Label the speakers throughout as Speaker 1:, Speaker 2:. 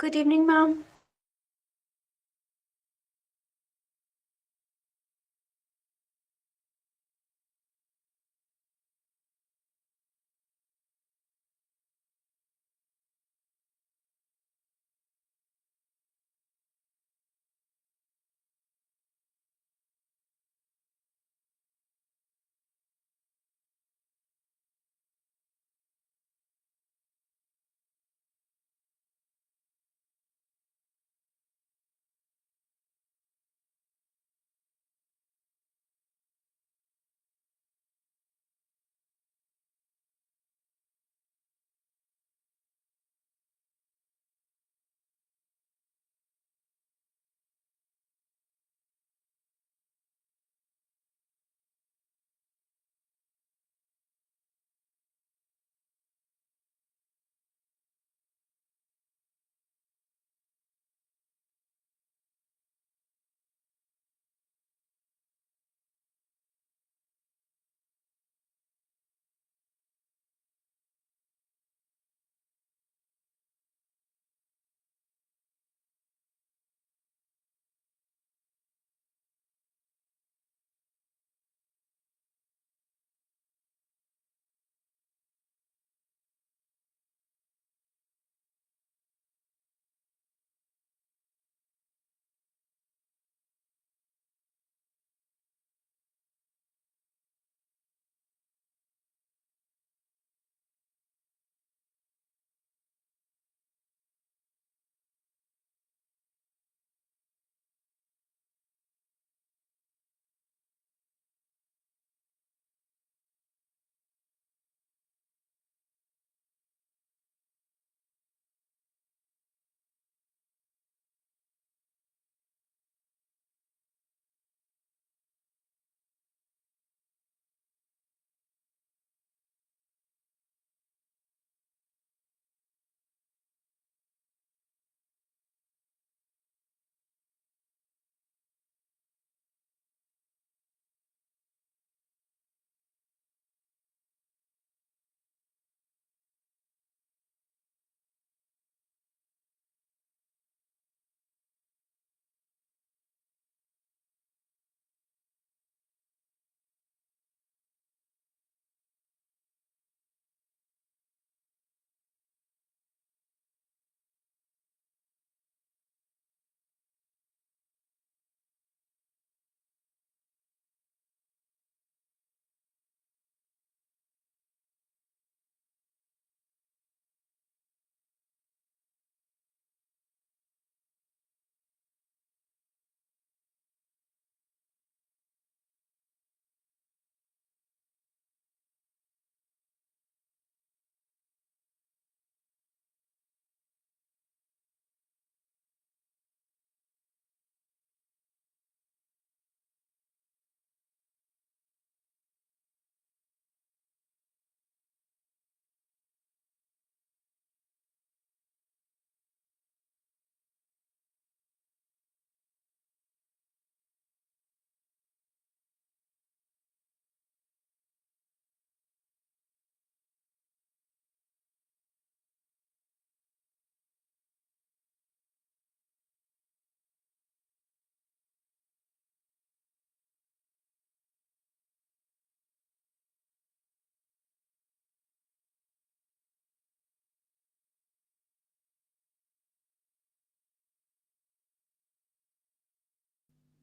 Speaker 1: Good evening, ma'am.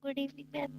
Speaker 2: Good evening ma'am.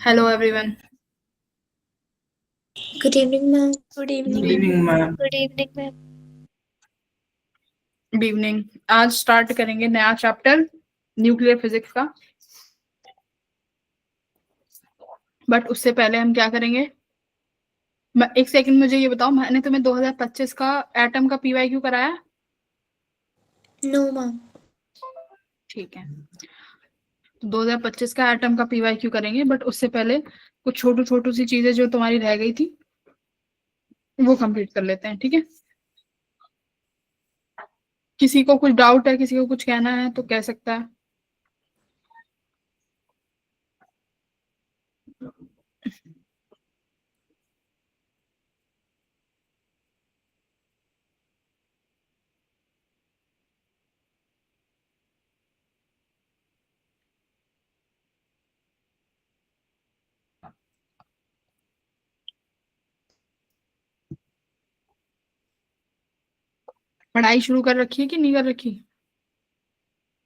Speaker 1: Hello everyone.
Speaker 3: Good evening, ma'am.
Speaker 2: Good
Speaker 4: Good
Speaker 2: evening.
Speaker 4: evening, ma'am.
Speaker 2: Good evening, ma'am.
Speaker 1: Good evening. आज start करेंगे नया chapter nuclear physics का। But उससे पहले हम क्या करेंगे, एक सेकंड मुझे ये बताओ, मैंने तुम्हें 2025 का एटम का पीवाईक्यू कराया?
Speaker 3: No, ma'am.
Speaker 1: ठीक है, तो 2025 का एटम का पीवाईक्यू करेंगे। बट उससे पहले कुछ छोटी छोटी सी चीजें जो तुम्हारी रह गई थी वो कंप्लीट कर लेते हैं, ठीक है? किसी को कुछ डाउट है, किसी को कुछ कहना है तो कह सकता है। पढ़ाई शुरू कर रखी है कि नहीं कर रखी?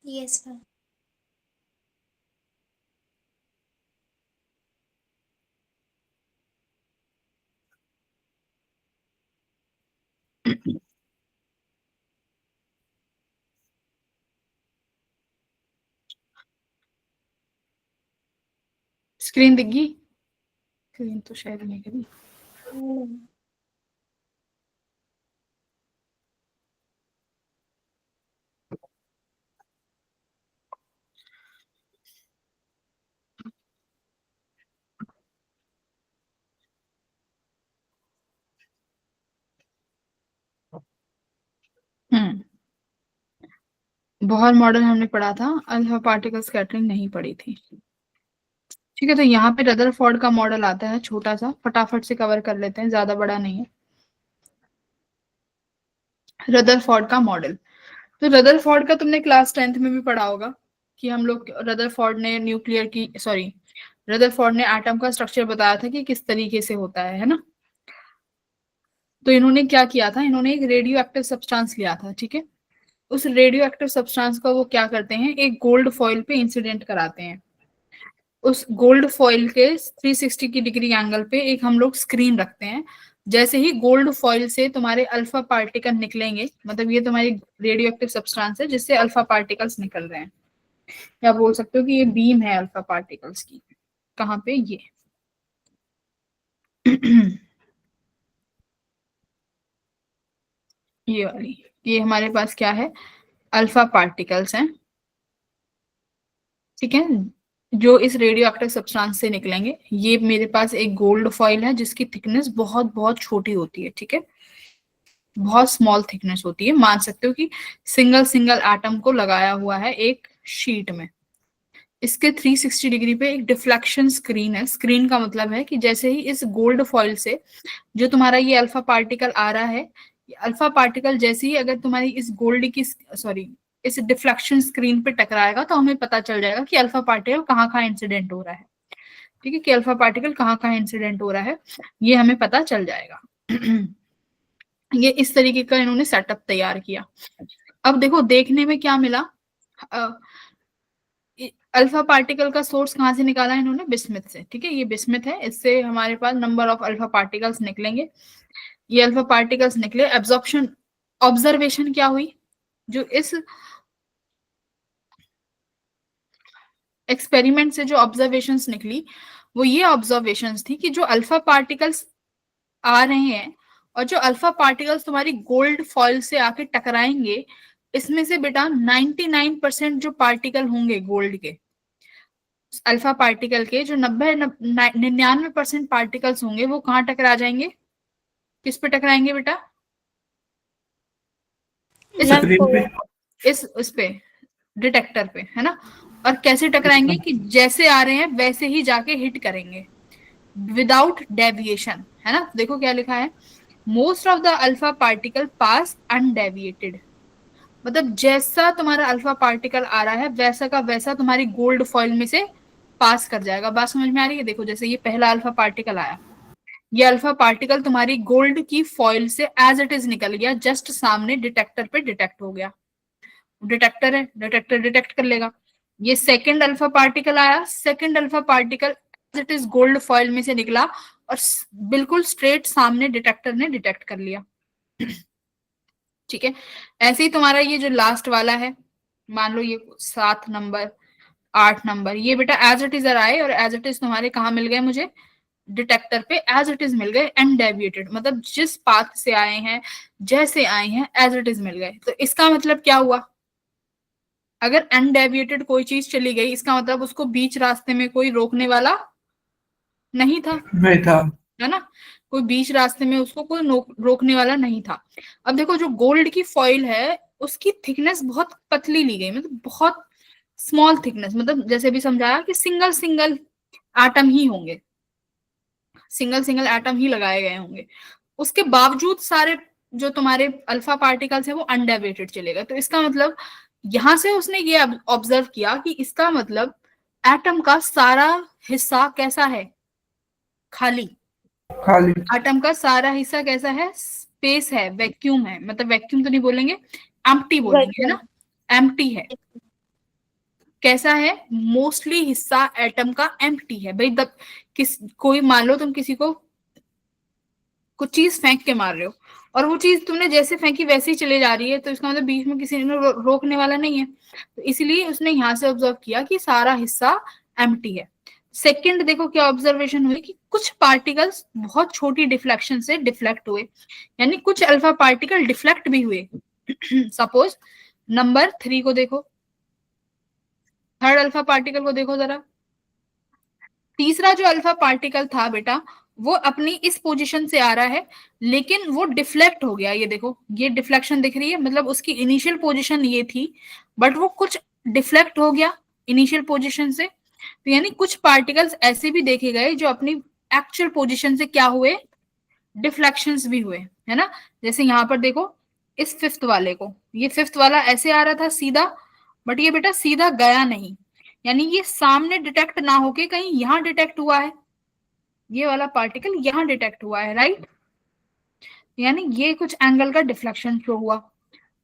Speaker 3: Yes, ma'am.
Speaker 1: स्क्रीन दिख गई? स्क्रीन तो शायद नहीं करी। बोहर मॉडल हमने पढ़ा था, अल्फा पार्टिकल स्कैटरिंग नहीं पढ़ी थी। ठीक है, तो यहाँ पे रदरफोर्ड का मॉडल आता है, छोटा सा, फटाफट से कवर कर लेते हैं, ज्यादा बड़ा नहीं है। रदरफोर्ड का मॉडल, तो रदरफोर्ड का तुमने क्लास 10th में भी पढ़ा होगा कि हम लोग रदरफोर्ड ने न्यूक्लियर की सॉरी रदरफोर्ड ने एटम का स्ट्रक्चर बताया था कि किस तरीके से होता है ना? तो इन्होंने क्या किया था, इन्होंने एक रेडियो एक्टिव सब्सटेंस लिया था, ठीक है? उस रेडियो एक्टिव सब्सटेंस का वो क्या करते हैं, एक गोल्ड फॉइल पे इंसिडेंट कराते हैं। उस गोल्ड फॉइल के 360 की डिग्री एंगल पे एक हम लोग स्क्रीन रखते हैं। जैसे ही गोल्ड फॉइल से तुम्हारे अल्फा पार्टिकल निकलेंगे, मतलब ये तुम्हारी रेडियो एक्टिव सब्सटेंस है जिससे अल्फा पार्टिकल्स निकल रहे हैं, या बोल सकते हो कि ये बीम है अल्फा पार्टिकल्स की। कहाँ पे? ये ये वाली, ये हमारे पास क्या है, अल्फा पार्टिकल्स हैं, ठीक है, जो इस रेडियो एक्टिव सब्सटेंस से निकलेंगे। ये मेरे पास एक गोल्ड फॉइल है जिसकी थिकनेस बहुत बहुत छोटी होती है, ठीक है, बहुत स्मॉल थिकनेस होती है। मान सकते हो कि सिंगल सिंगल एटम को लगाया हुआ है एक शीट में। इसके 360 डिग्री पे एक डिफ्लेक्शन स्क्रीन है। स्क्रीन का मतलब है कि जैसे ही इस गोल्ड फॉइल से जो तुम्हारा ये अल्फा पार्टिकल आ रहा है, अल्फा पार्टिकल जैसे ही अगर तुम्हारी इस गोल्ड की सॉरी इस डिफ्लेक्शन स्क्रीन पे टकराएगा तो हमें पता चल जाएगा कि अल्फा पार्टिकल कहाँ कहाँ इंसिडेंट हो रहा है, ठीक है, कि अल्फा पार्टिकल कहाँ कहाँ इंसिडेंट हो रहा है, ये हमें पता चल जाएगा। ये इस तरीके का इन्होंने सेटअप तैयार किया। अब देखो देखने में क्या मिला, अल्फा पार्टिकल का सोर्स कहाँ से निकाला है इन्होंने, बिस्मथ से, ठीक है, ये बिस्मथ है, इससे हमारे पास नंबर ऑफ अल्फा पार्टिकल्स निकलेंगे। ये अल्फा पार्टिकल्स निकले, एब्जॉर्प्शन ऑब्जर्वेशन क्या हुई, जो इस एक्सपेरिमेंट से जो ऑब्जर्वेशंस निकली वो ये ऑब्जर्वेशंस थी कि जो अल्फा पार्टिकल्स आ रहे हैं और जो अल्फा पार्टिकल्स तुम्हारी गोल्ड फॉइल से आके टकराएंगे, इसमें से बेटा 99% जो पार्टिकल होंगे गोल्ड के, अल्फा पार्टिकल के जो 99% पार्टिकल्स होंगे वो कहाँ टकरा जाएंगे, किस पे टकराएंगे बेटा?
Speaker 4: स्क्रीन पे।
Speaker 1: इस पे डिटेक्टर पे, है ना? और कैसे टकराएंगे कि जैसे आ रहे हैं वैसे ही जाके हिट करेंगे विदाउट डेविएशन, है ना? देखो क्या लिखा है, most of the alpha particle pass undeviated, मतलब जैसा तुम्हारा अल्फा पार्टिकल आ रहा है वैसा का वैसा तुम्हारी गोल्ड फॉइल में से पास कर जाएगा। बात समझ में आ रही है? देखो जैसे ये पहला अल्फा पार्टिकल आया, ये अल्फा पार्टिकल तुम्हारी गोल्ड की फॉइल से एज इट इज निकल गया, जस्ट सामने डिटेक्टर पे डिटेक्ट हो गया। डिटेक्टर है, डिटेक्टर डिटेक्ट कर लेगा। ये सेकंड अल्फा पार्टिकल आया, second alpha particle it is gold foil में से निकला और बिल्कुल स्ट्रेट सामने डिटेक्टर ने डिटेक्ट कर लिया। ठीक है, ऐसे ही तुम्हारा ये जो लास्ट वाला है, मान लो ये 7 नंबर 8 नंबर, ये बेटा एज इट इज आए और एज इट इज तुम्हारे कहाँ मिल गए मुझे, डिटेक्टर पे एज इट इज मिल गए, अनडेविएटेड, मतलब जिस पाथ से आए हैं जैसे आए हैं एज इट इज मिल गए। तो इसका मतलब क्या हुआ, अगर अनडेविएटेड कोई चीज चली गई इसका मतलब उसको बीच रास्ते में कोई रोकने वाला नहीं था,
Speaker 4: नहीं था।
Speaker 1: है ना, कोई बीच रास्ते में उसको कोई रोकने वाला नहीं था। अब देखो जो गोल्ड की फॉइल है उसकी थिकनेस बहुत पतली ली गई, मतलब बहुत स्मॉल थिकनेस, मतलब जैसे भी समझाया कि सिंगल सिंगल एटम ही होंगे, सिंगल सिंगल एटम ही लगाए गए होंगे, उसके बावजूद सारे जो तुम्हारे अल्फा पार्टिकल्स है वो अनडेविएटेड चलेगा। तो इसका मतलब यहां से उसने ये ऑब्जर्व किया कि इसका मतलब एटम का सारा हिस्सा कैसा है, खाली।
Speaker 4: खाली।
Speaker 1: एटम का सारा हिस्सा कैसा है, स्पेस है, वैक्यूम है, मतलब वैक्यूम तो नहीं बोलेंगे, एम्प्टी बोलेंगे, है ना, एम्प्टी है। कैसा है, मोस्टली हिस्सा एटम का एम्प्टी है भाई। कोई मान लो तुम किसी को कुछ चीज फेंक के मार रहे हो और वो चीज तुमने जैसे फेंकी वैसे ही चले जा रही है, तो इसका मतलब बीच में किसी ने रोकने वाला नहीं है। तो इसलिए उसने यहां से ऑब्जर्व किया कि सारा हिस्सा एम्प्टी है। सेकंड देखो क्या ऑब्जर्वेशन हुई कि कुछ पार्टिकल्स बहुत छोटी डिफ्लेक्शन से डिफ्लेक्ट हुए, यानी कुछ अल्फा पार्टिकल डिफ्लेक्ट भी हुए। सपोज नंबर 3 को देखो, थर्ड अल्फा पार्टिकल को देखो जरा। तीसरा जो अल्फा पार्टिकल था बेटा वो अपनी इस पोजीशन से आ रहा है लेकिन वो डिफ्लेक्ट हो गया, ये देखो ये डिफ्लेक्शन दिख रही है, मतलब उसकी इनिशियल पोजीशन ये थी बट वो कुछ डिफ्लेक्ट हो गया इनिशियल पोजीशन से। तो यानी कुछ पार्टिकल्स ऐसे भी देखे गए जो अपनी एक्चुअल पोजीशन से क्या हुए, डिफ्लेक्शंस भी हुए, है ना। जैसे यहाँ पर देखो इस फिफ्थ वाले को, ये फिफ्थ वाला ऐसे आ रहा था सीधा, बट ये बेटा सीधा गया नहीं, यानी ये सामने डिटेक्ट ना होके कहीं यहाँ डिटेक्ट हुआ है, ये वाला पार्टिकल यहाँ डिटेक्ट हुआ है, राइट। यानी ये कुछ एंगल का डिफ्लेक्शन शो हुआ।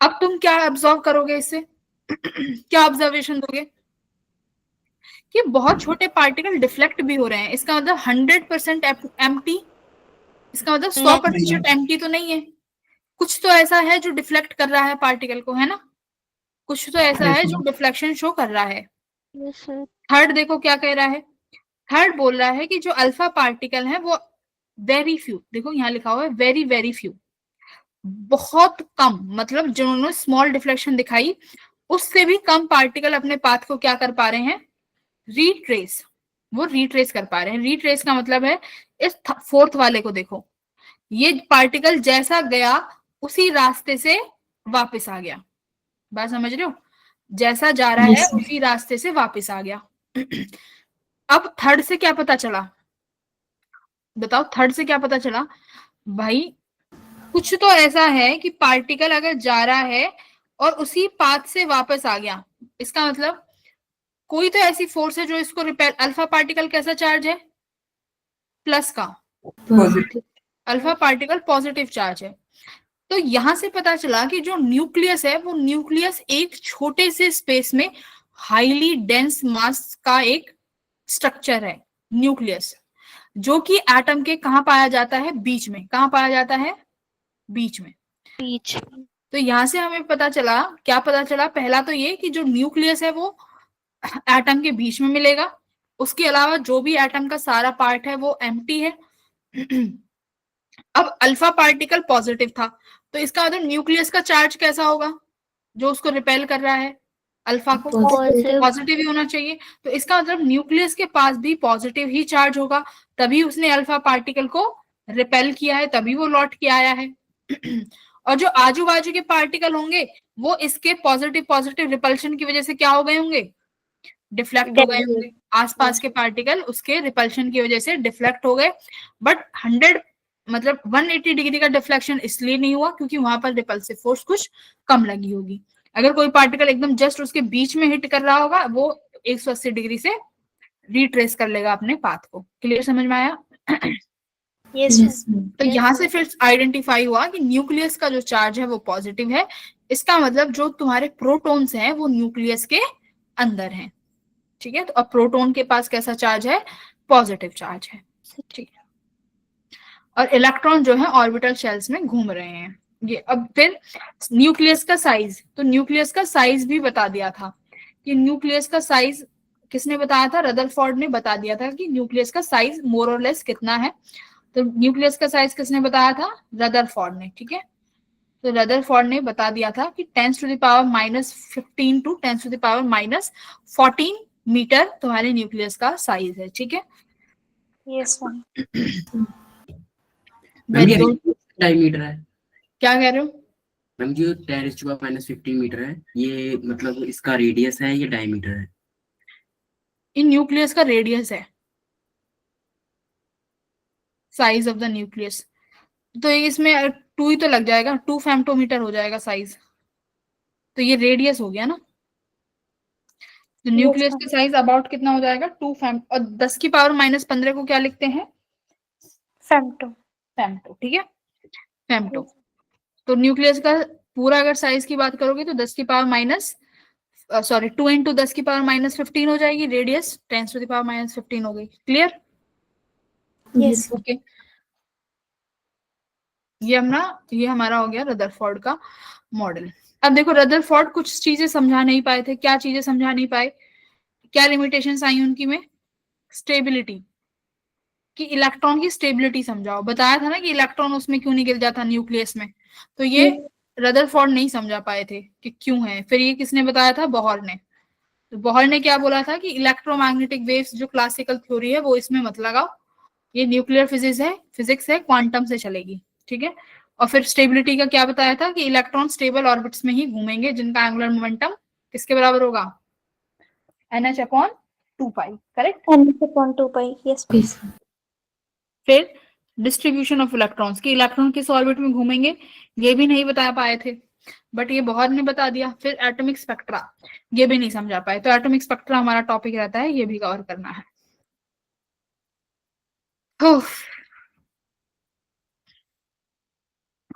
Speaker 1: अब तुम क्या ऑब्जर्व करोगे इससे क्या ऑब्जर्वेशन दोगे कि बहुत छोटे पार्टिकल डिफ्लेक्ट भी हो रहे हैं, इसका मतलब 100% एम्प्टी, इसका मतलब 100% एम्प्टी तो नहीं है, कुछ तो ऐसा है जो डिफ्लेक्ट कर रहा है पार्टिकल को, है ना, कुछ तो ऐसा है जो डिफ्लेक्शन शो कर रहा है। थर्ड देखो क्या कह रहा है, थर्ड बोल रहा है कि जो अल्फा पार्टिकल है वो वेरी फ्यू, देखो यहाँ लिखा हुआ है वेरी वेरी फ्यू, बहुत कम, मतलब जिन्होंने स्मॉल डिफ्लेक्शन दिखाई उससे भी कम पार्टिकल अपने पाथ को क्या कर पा रहे हैं, रीट्रेस, वो रीट्रेस कर पा रहे हैं। रीट्रेस का मतलब है इस फोर्थ वाले को देखो, ये पार्टिकल जैसा गया उसी रास्ते से वापस आ गया, बात समझ रहे हो, जैसा जा रहा है उसी रास्ते से वापस आ गया। अब थर्ड से क्या पता चला, बताओ थर्ड से क्या पता चला भाई, कुछ तो ऐसा है कि पार्टिकल अगर जा रहा है और उसी पाथ से वापस आ गया, इसका मतलब कोई तो ऐसी फोर्स है जो इसको रिपेल, अल्फा पार्टिकल कैसा चार्ज है, प्लस का, अल्फा पार्टिकल पॉजिटिव चार्ज है। तो यहां से पता चला कि जो न्यूक्लियस है वो न्यूक्लियस एक छोटे से स्पेस में हाईली डेंस मास का एक स्ट्रक्चर है न्यूक्लियस, जो कि एटम के कहाँ पाया जाता है, बीच में, कहाँ पाया जाता है, बीच में,
Speaker 2: बीच।
Speaker 1: तो यहां से हमें पता चला, क्या पता चला, पहला तो ये कि जो न्यूक्लियस है वो एटम के बीच में मिलेगा, उसके अलावा जो भी एटम का सारा पार्ट है वो एम्प्टी है। अब अल्फा पार्टिकल पॉजिटिव था तो इसका मतलब न्यूक्लियस का चार्ज कैसा होगा, जो उसको रिपेल कर रहा है अल्फा को, पॉजिटिव ही होना चाहिए। तो इसका मतलब न्यूक्लियस के पास भी पॉजिटिव ही चार्ज होगा, तभी उसने अल्फा पार्टिकल को रिपेल किया है, तभी वो लौट के आया है। और जो आजू बाजू के पार्टिकल होंगे वो इसके पॉजिटिव पॉजिटिव रिपल्शन की वजह से क्या हो गए होंगे, डिफ्लेक्ट हो गए होंगे, आसपास के पार्टिकल उसके रिपल्शन की वजह से डिफ्लेक्ट हो गए। बट 180 डिग्री का डिफ्लेक्शन इसलिए नहीं हुआ क्योंकि वहां पर रिपल्सिव फोर्स कुछ कम लगी होगी। अगर कोई पार्टिकल एकदम जस्ट उसके बीच में हिट कर रहा होगा वो 180 डिग्री से रिट्रेस कर लेगा अपने पाथ को। क्लियर, समझ में आया? तो यहाँ से फिर आइडेंटिफाई हुआ कि न्यूक्लियस का जो चार्ज है वो पॉजिटिव है, इसका मतलब जो तुम्हारे प्रोटॉन्स हैं वो न्यूक्लियस के अंदर हैं। ठीक है, तो अब प्रोटॉन के पास कैसा चार्ज है, पॉजिटिव चार्ज है, ठीक है। और इलेक्ट्रॉन जो है ऑर्बिटल शेल्स में घूम रहे हैं ये। अब फिर न्यूक्लियस का साइज, तो न्यूक्लियस का साइज भी बता दिया था कि न्यूक्लियस का साइज किसने बताया था, रदरफोर्ड ने बता दिया था कि न्यूक्लियस का साइज मोर और लेस कितना है। तो न्यूक्लियस का साइज किसने बताया था, रदरफोर्ड ने, ठीक है। तो रदरफोर्ड ने बता दिया था कि 10⁻⁻15 टू 10⁻⁻14 मीटर तुम्हारे न्यूक्लियस का साइज है, ठीक है।
Speaker 3: Yes, ma'am.
Speaker 4: मैम
Speaker 1: वेरी
Speaker 4: ये
Speaker 1: गुड।
Speaker 4: डायमीटर है।
Speaker 1: क्या कह रहे हो?
Speaker 4: मैम जो 10⁻⁻15 मीटर है, ये मतलब इसका रेडियस है, ये डायमीटर है?
Speaker 1: इन न्यूक्लियस का रेडियस है, साइज ऑफ द न्यूक्लियस। तो इसमें 2 ही तो लग जाएगा, 2 फेम्टोमीटर हो जाएगा साइज, तो ये रेडियस हो गया ना। तो न्यूक्लियस का साइज अबाउट कितना हो जाएगा, 2 फेम, और 10⁻⁻15 को क्या लिखते हैं,
Speaker 3: Femto.
Speaker 1: फेम्टो, ठीक है, फेम्टो। तो न्यूक्लियस का पूरा अगर साइज की बात करोगे तो 2 इंटू 10⁻⁻15 हो जाएगी, रेडियस 10⁻⁻15 हो गई। क्लियर?
Speaker 3: Yes.
Speaker 1: ओके। ये हमारा हो गया रदरफोर्ड का मॉडल। अब देखो रदरफोर्ड कुछ चीजें समझा नहीं पाए थे। क्या चीजें समझा नहीं पाए, क्या लिमिटेशंस आई उनकी में, स्टेबिलिटी, कि इलेक्ट्रॉन की स्टेबिलिटी समझाओ। बताया था ना कि इलेक्ट्रॉन उसमें क्यों नहीं गिर जाता न्यूक्लियस में, तो ये रदरफोर्ड नहीं समझा पाए थे कि क्यों है। फिर ये किसने बताया था, बोहर ने। तो बोहर ने क्या बोला था कि इलेक्ट्रोमैग्नेटिक वेव्स जो क्लासिकल थ्योरी है वो इसमें मत लगाओ, ये न्यूक्लियर फिजिक्स है, क्वांटम से चलेगी, ठीक है। और फिर स्टेबिलिटी का क्या बताया था कि इलेक्ट्रॉन स्टेबल ऑर्बिट्स में ही घूमेंगे जिनका एंगुलर मोमेंटम किसके बराबर होगा, NH/2π, correct.
Speaker 3: NH/2 pi. Yes, please.
Speaker 1: फिर डिस्ट्रीब्यूशन ऑफ इलेक्ट्रॉन्स, की इलेक्ट्रॉन किस ऑर्बिट में घूमेंगे ये भी नहीं बता पाए थे, बट ये बोहर ने बता दिया। फिर एटॉमिक स्पेक्ट्रा, ये भी नहीं समझा पाए, तो एटॉमिक स्पेक्ट्रा हमारा टॉपिक रहता है, ये भी कवर करना है।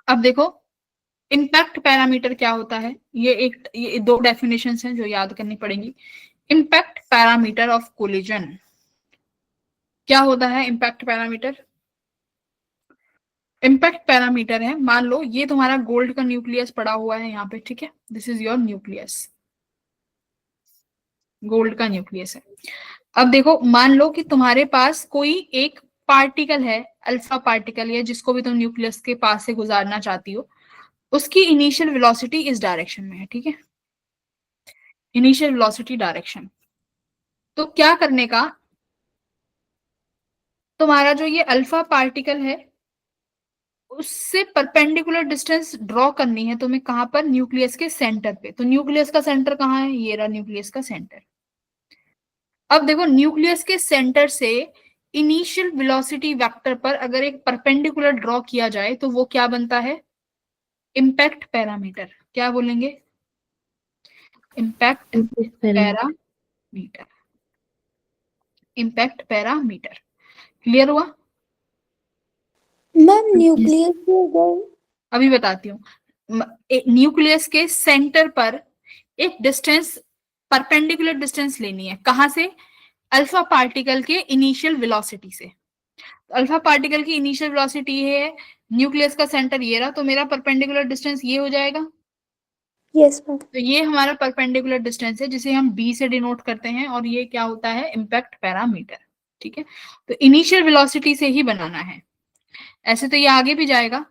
Speaker 1: अब देखो इम्पैक्ट पैरामीटर क्या होता है, ये 2 डेफिनेशंस हैं जो याद करनी पड़ेंगी। इम्पैक्ट पैरामीटर ऑफ कोलिजन, क्या होता है इम्पैक्ट पैरामीटर? इम्पैक्ट पैरामीटर है, मान लो ये तुम्हारा गोल्ड का न्यूक्लियस पड़ा हुआ है यहाँ पे, ठीक है, this is your nucleus, gold का न्यूक्लियस है। अब देखो मान लो कि तुम्हारे पास कोई एक पार्टिकल है, अल्फा पार्टिकल, या जिसको भी तुम न्यूक्लियस के पास से गुजारना चाहती हो, उसकी इनिशियल वेलोसिटी इस डायरेक्शन में है, ठीक है, इनिशियल वेलोसिटी डायरेक्शन। तो क्या करने का, तुम्हारा जो ये अल्फा पार्टिकल है उससे परपेंडिकुलर डिस्टेंस ड्रॉ करनी है तुम्हें, कहां पर, न्यूक्लियस के सेंटर पे। तो न्यूक्लियस का सेंटर कहाँ है, ये रहा न्यूक्लियस का सेंटर। अब देखो न्यूक्लियस के सेंटर से इनिशियल वेलोसिटी वेक्टर पर अगर एक परपेंडिकुलर ड्रॉ किया जाए तो वो क्या बनता है, इम्पैक्ट पैरामीटर। क्या बोलेंगे, impact parameter, impact parameter. Clear हुआ?
Speaker 3: Ma'am, nucleus के अगर
Speaker 1: अभी बताती हूँ। न्यूक्लियस के सेंटर पर एक डिस्टेंस, परपेंडिकुलर डिस्टेंस लेनी है, कहां से, अल्फा पार्टिकल के इनिशियल वेलोसिटी से। अल्फा पार्टिकल की इनिशियल वेलोसिटी है, न्यूक्लियस का सेंटर ये रहा, तो मेरा परपेंडिकुलर डिस्टेंस ये हो जाएगा।
Speaker 3: Yes, ma'am.
Speaker 1: तो ये हमारा परपेंडिकुलर डिस्टेंस है जिसे हम b से डिनोट करते हैं, और ये क्या होता है, इम्पैक्ट पैरामीटर, ठीक है। तो इनिशियल वेलोसिटी से ही बनाना है, ऐसे तो ये आगे भी जाएगा,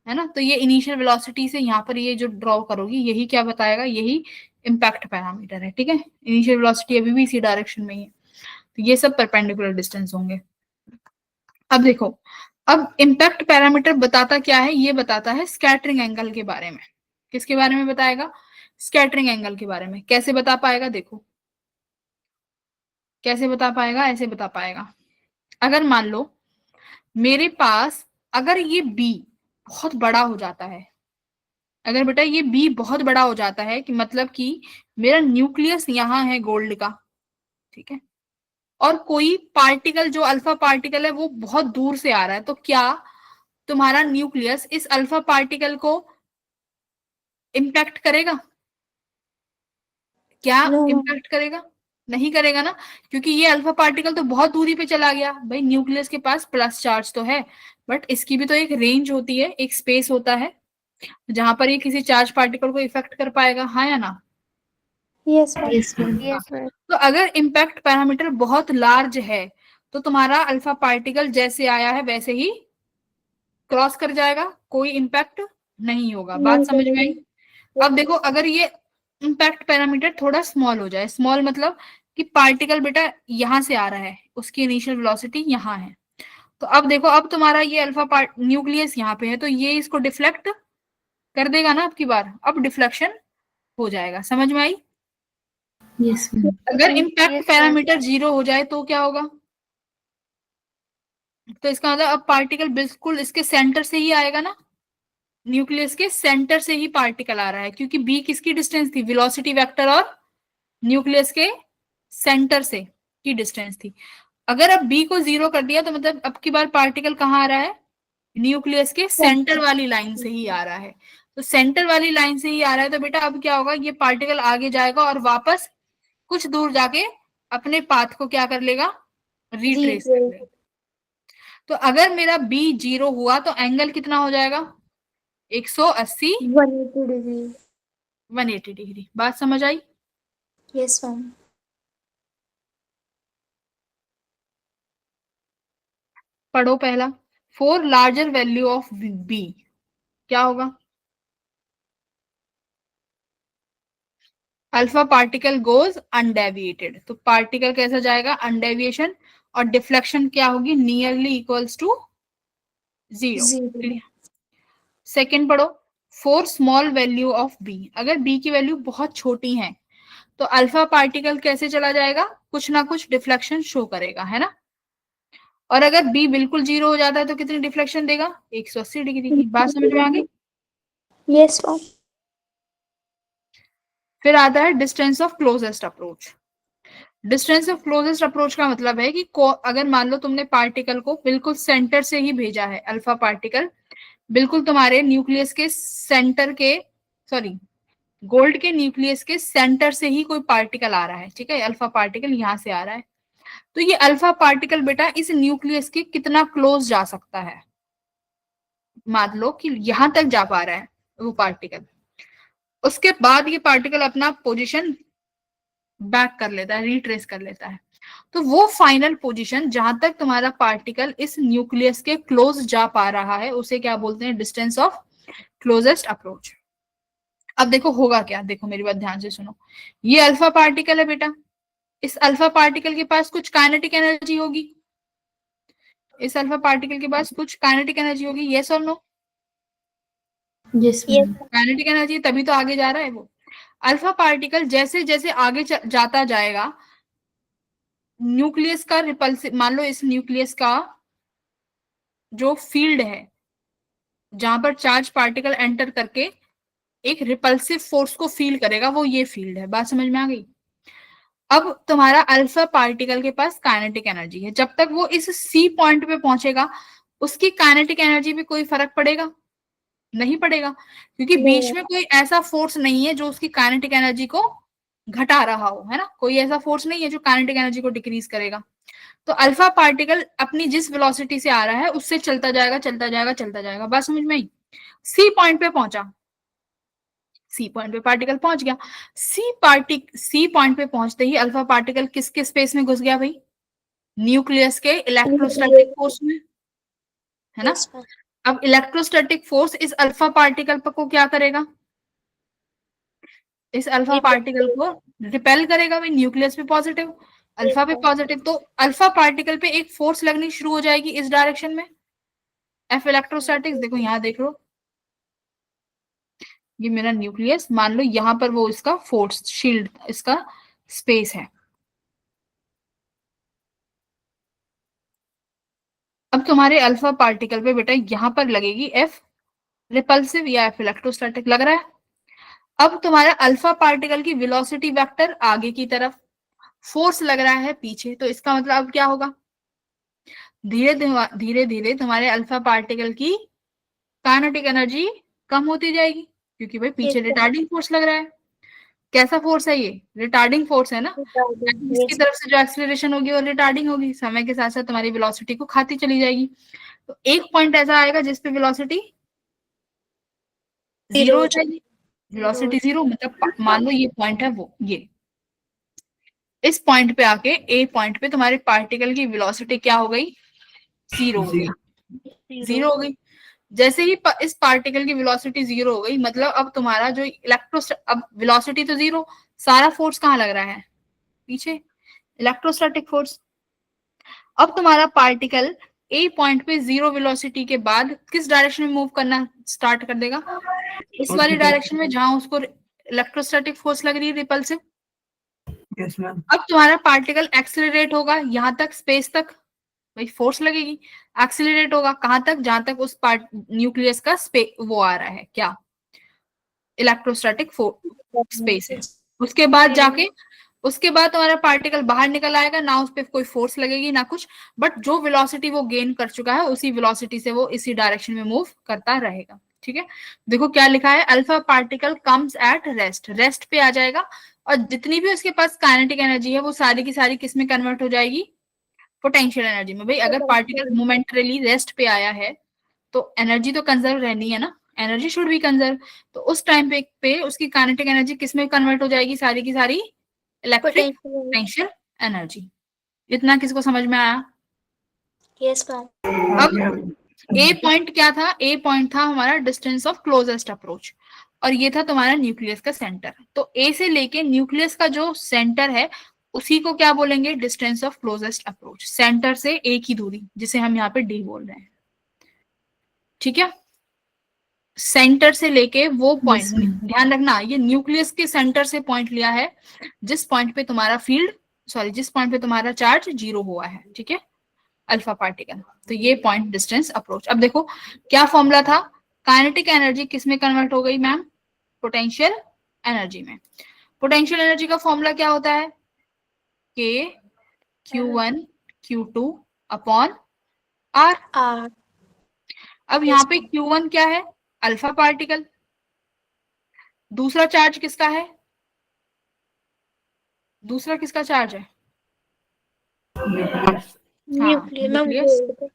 Speaker 1: है ना। तो ये इनिशियल वेलोसिटी से यहाँ पर ये जो ड्रॉ करोगी यही क्या बताएगा, यही इम्पैक्ट पैरामीटर है, ठीक है। इनिशियल वेलोसिटी अभी भी इसी डायरेक्शन में ही है, तो ये सब परपेंडिकुलर डिस्टेंस होंगे। अब देखो, अब इम्पैक्ट पैरामीटर बताता क्या है, ये बताता है स्कैटरिंग एंगल के बारे में। किसके बारे में बताएगा, स्कैटरिंग एंगल के बारे में। कैसे बता पाएगा, देखो कैसे बता पाएगा, ऐसे बता पाएगा। अगर मान लो मेरे पास, अगर ये b बहुत बड़ा हो जाता है, अगर बेटा ये b बहुत बड़ा हो जाता है, कि मतलब कि मेरा न्यूक्लियस यहाँ है गोल्ड का, ठीक है, और कोई पार्टिकल जो अल्फा पार्टिकल है वो बहुत दूर से आ रहा है, तो क्या तुम्हारा न्यूक्लियस इस अल्फा पार्टिकल को इम्पैक्ट करेगा, क्या
Speaker 3: No, ma'am.
Speaker 1: इम्पैक्ट करेगा? नहीं करेगा ना, क्योंकि ये अल्फा पार्टिकल तो बहुत दूरी पे चला गया भाई, न्यूक्लियस के पास प्लस चार्ज तो है, बट इसकी भी तो एक रेंज होती है, एक स्पेस होता है जहां पर ये किसी चार्ज पार्टिकल को इफेक्ट कर पाएगा, हाँ या ना।
Speaker 3: Yes, ma'am.
Speaker 2: Yes, ma'am.
Speaker 1: तो अगर इम्पैक्ट पैरामीटर बहुत लार्ज है तो तुम्हारा अल्फा पार्टिकल जैसे आया है वैसे ही क्रॉस कर जाएगा, कोई इम्पैक्ट नहीं होगा। बात
Speaker 3: नहीं
Speaker 1: समझ में आई।
Speaker 3: करेगा।
Speaker 1: अब देखो अगर ये इम्पैक्ट पैरामीटर थोड़ा स्मॉल हो जाए, स्मॉल मतलब कि पार्टिकल बेटा यहां से आ रहा है, उसकी इनिशियल वेलोसिटी यहाँ है, तो अब देखो अब तुम्हारा ये अल्फा पार्ट न्यूक्लियस यहाँ पे है, तो ये इसको डिफ्लेक्ट कर देगा ना, अब की बार अब डिफ्लेक्शन हो जाएगा। समझ में आई।
Speaker 2: Yes, ma'am.
Speaker 1: अगर इम्पैक्ट
Speaker 2: Yes,
Speaker 1: पैरामीटर 0 हो जाए तो क्या होगा, तो इसका मतलब अब पार्टिकल बिल्कुल इसके सेंटर से ही आएगा ना, न्यूक्लियस के सेंटर से ही पार्टिकल आ रहा है, क्योंकि बी किसकी डिस्टेंस थी, वेलोसिटी वेक्टर और न्यूक्लियस के सेंटर से की डिस्टेंस थी। अगर अब बी को 0 कर दिया तो मतलब अब की बार पार्टिकल कहाँ आ रहा है, न्यूक्लियस के सेंटर वाली लाइन से ही आ रहा है। तो सेंटर वाली लाइन से ही आ रहा है, तो बेटा अब क्या होगा, ये पार्टिकल आगे जाएगा और वापस कुछ दूर जाके अपने पाथ को क्या कर लेगा, रिट्रेस कर लेगा। तो अगर मेरा बी 0 हुआ तो एंगल कितना हो जाएगा, 180
Speaker 3: 180 degree.
Speaker 1: 180 डिग्री। बात समझ आई।
Speaker 3: Yes, ma'am.
Speaker 1: पढ़ो पहला, for larger value of B क्या होगा, अल्फा पार्टिकल गोज अनडेविएटेड, तो पार्टिकल कैसा जाएगा, अनडेविएशन, और डिफ्लेक्शन क्या होगी, nearly equals to 0।
Speaker 3: Zero.
Speaker 1: Second पढ़ो, for small value of B, अगर बी की वैल्यू बहुत छोटी है तो अल्फा पार्टिकल कैसे चला जाएगा, कुछ ना कुछ डिफ्लेक्शन शो करेगा, है ना। और अगर बी बिल्कुल 0 हो जाता है तो कितनी डिफ्लेक्शन देगा, 180 डिग्री की। बात समझ में आ गई।
Speaker 3: Yes, ma'am.
Speaker 1: फिर आता है distance of closest approach. Distance of closest approach का मतलब है कि अगर मान लो तुमने पार्टिकल को बिल्कुल सेंटर से ही भेजा है, अल्फा पार्टिकल बिल्कुल तुम्हारे न्यूक्लियस के सेंटर के, सॉरी गोल्ड के न्यूक्लियस के सेंटर से ही कोई पार्टिकल आ रहा है, ठीक है, अल्फा पार्टिकल यहां से आ रहा है, तो ये अल्फा पार्टिकल बेटा इस न्यूक्लियस के कितना क्लोज जा सकता है, मान लो कि यहां तक जा पा रहा है वो पार्टिकल, उसके बाद ये पार्टिकल अपना पोजीशन बैक कर लेता है, रिट्रेस कर लेता है, तो वो फाइनल पोजीशन जहां तक तुम्हारा पार्टिकल इस न्यूक्लियस के क्लोज जा पा रहा है उसे क्या बोलते हैं, डिस्टेंस ऑफ क्लोजेस्ट अप्रोच। अब देखो होगा क्या, देखो मेरी बात ध्यान से सुनो, ये अल्फा पार्टिकल है बेटा, इस अल्फा पार्टिकल के पास कुछ काइनेटिक एनर्जी होगी, इस अल्फा पार्टिकल के पास कुछ काइनेटिक एनर्जी होगी, यस और no.
Speaker 2: Yes,
Speaker 3: Yes.
Speaker 2: ma'am.
Speaker 1: Kinetic energy तभी तो आगे जा रहा है वो। अल्फा पार्टिकल जैसे जैसे आगे जाता जाएगा, न्यूक्लियस का रिपल्सिव, मान लो इस न्यूक्लियस का जो फील्ड है जहां पर चार्ज पार्टिकल एंटर करके एक रिपल्सिव फोर्स को फील करेगा, वो ये फील्ड है। बात समझ में आ गई। अब तुम्हारा अल्फा पार्टिकल के पास काइनेटिक एनर्जी है, जब तक वो इस सी पॉइंट पे पहुंचेगा उसकी काइनेटिक एनर्जी पे कोई फर्क पड़ेगा, नहीं पड़ेगा, क्योंकि बीच में कोई ऐसा फोर्स नहीं है जो उसकी काइनेटिक एनर्जी को घटा रहा हो, है ना, कोई ऐसा फोर्स नहीं है जो काइनेटिक एनर्जी को डिक्रीज करेगा। तो अल्फा पार्टिकल अपनी जिस वेलोसिटी से आ रहा है उससे चलता जाएगा चलता जाएगा चलता जाएगा। बात समझ में आई। सी पॉइंट पे पहुंचा, सी पॉइंट पे पार्टिकल पहुंच गया, सी पॉइंट पे पहुंचते ही अल्फा पार्टिकल किसके स्पेस में घुस गया भाई, न्यूक्लियस के इलेक्ट्रोस्टैटिक फोर्स में, है ना।
Speaker 3: Yes, ma'am.
Speaker 1: अब इलेक्ट्रोस्टैटिक फोर्स इस अल्फा पार्टिकल को क्या करेगा, इस अल्फा पार्टिकल को रिपेल करेगा भाई, न्यूक्लियस पे पॉजिटिव, अल्फा पे पॉजिटिव, तो अल्फा पार्टिकल पे एक फोर्स लगनी शुरू हो जाएगी इस डायरेक्शन में, एफ इलेक्ट्रोस्टैटिक्स। देखो यहाँ देख लो, ये मेरा न्यूक्लियस, मान लो यहाँ पर वो इसका फोर्स शील्ड, इसका स्पेस है। अब तुम्हारे अल्फा पार्टिकल पे बेटा यहाँ पर लगेगी एफ रिपल्सिव या एफ इलेक्ट्रोस्टैटिक लग रहा है। अब तुम्हारा अल्फा पार्टिकल की वेलोसिटी वेक्टर आगे की तरफ, फोर्स लग रहा है पीछे, तो इसका मतलब अब क्या होगा, धीरे धीरे धीरे तुम्हारे अल्फा पार्टिकल की काइनेटिक एनर्जी कम होती जाएगी, क्योंकि भाई पीछे
Speaker 3: Yes,
Speaker 1: रिटार्डिंग फोर्स लग रहा है। कैसा फोर्स है ये? रिटार्डिंग फोर्स है ना। इसकी
Speaker 3: Yes.
Speaker 1: तरफ से जो एक्सीलरेशन होगी वो रिटार्डिंग होगी, समय के साथ साथ तुम्हारी वेलोसिटी को खाती चली जाएगी। तो एक पॉइंट ऐसा आएगा जिसपे वेलोसिटी जीरो हो जाएगी। वेलोसिटी जीरो मतलब मान लो ये पॉइंट है वो, ये इस पॉइंट पे आके ए पॉइंट पे तुम्हारे पार्टिकल की वेलोसिटी क्या हो गई? जीरो हो गई। जीरो हो गई। जैसे ही इस पार्टिकल की वेलोसिटी जीरो हो गई, मतलब अब तुम्हारा जो अब वेलोसिटी तो जीरो, सारा फोर्स कहाँ लग रहा है? पीछे, इलेक्ट्रोस्टैटिक फोर्स। अब तुम्हारा पार्टिकल ए पॉइंट पे जीरो वेलोसिटी के बाद किस डायरेक्शन में मूव करना स्टार्ट कर देगा? इस वाली डायरेक्शन में जहां उसको इलेक्ट्रोस्टैटिक फोर्स लग रही है, रिपल्सिव।
Speaker 5: Yes ma'am.
Speaker 1: अब तुम्हारा पार्टिकल एक्सेलरेट होगा यहां तक, स्पेस तक, भाई फोर्स लगेगी। एक्सेलरेट होगा कहां तक? जहां तक उस पार्ट न्यूक्लियस का वो आ रहा है, क्या? इलेक्ट्रोस्टैटिक स्पेस है। उसके बाद जाके उसके बाद तुम्हारा पार्टिकल बाहर निकल आएगा, ना उस पर कोई फोर्स लगेगी ना कुछ, बट जो वेलोसिटी वो गेन कर चुका है उसी वेलोसिटी से वो इसी डायरेक्शन में मूव करता रहेगा। ठीक है, देखो क्या लिखा है, alpha particle comes at rest, rest पे आ जाएगा, और जितनी भी उसके पास काइनेटिक एनर्जी है वो सारी की सारी किस में कन्वर्ट हो जाएगी? पोटेंशियल एनर्जी में। भाई अगर पार्टिकल मोमेंटरीली रेस्ट पे आया है तो एनर्जी तो कंजर्व रहनी है ना, एनर्जी शुड बी कंजर्व। तो उस टाइम पे उसकी काइनेटिक एनर्जी किस में कन्वर्ट हो जाएगी? सारी की सारी इलेक्ट्रिक पोटेंशियल एनर्जी। इतना किसको समझ में आया?
Speaker 3: Yes, ma'am.
Speaker 1: अब ए पॉइंट क्या था? ए पॉइंट था हमारा डिस्टेंस ऑफ क्लोजेस्ट अप्रोच, और ये था तुम्हारा न्यूक्लियस का सेंटर। तो ए से लेके न्यूक्लियस का जो सेंटर है उसी को क्या बोलेंगे? Distance of closest approach. Centre से ए की दूरी, जिसे हम यहाँ पे डी बोल रहे हैं। ठीक है, सेंटर से लेके वो पॉइंट, ध्यान रखना ये न्यूक्लियस के सेंटर से पॉइंट लिया है जिस पॉइंट पे तुम्हारा जिस पॉइंट पे तुम्हारा चार्ज जीरो हुआ है। ठीक है, अल्फा पार्टिकल। तो ये पॉइंट डिस्टेंस अप्रोच। अब देखो क्या फॉर्मूला था, काइनेटिक एनर्जी किस में कन्वर्ट हो गई मैम? पोटेंशियल एनर्जी में। पोटेंशियल एनर्जी का फॉर्मूला क्या होता है? के Q1 Q2 upon R।
Speaker 3: R.
Speaker 1: अब यहाँ पे Q1 क्या है? Alpha particle. दूसरा चार्ज किसका है? दूसरा किसका चार्ज है?
Speaker 3: Nuclear, ma'am.
Speaker 1: Nucleus,
Speaker 3: Gold.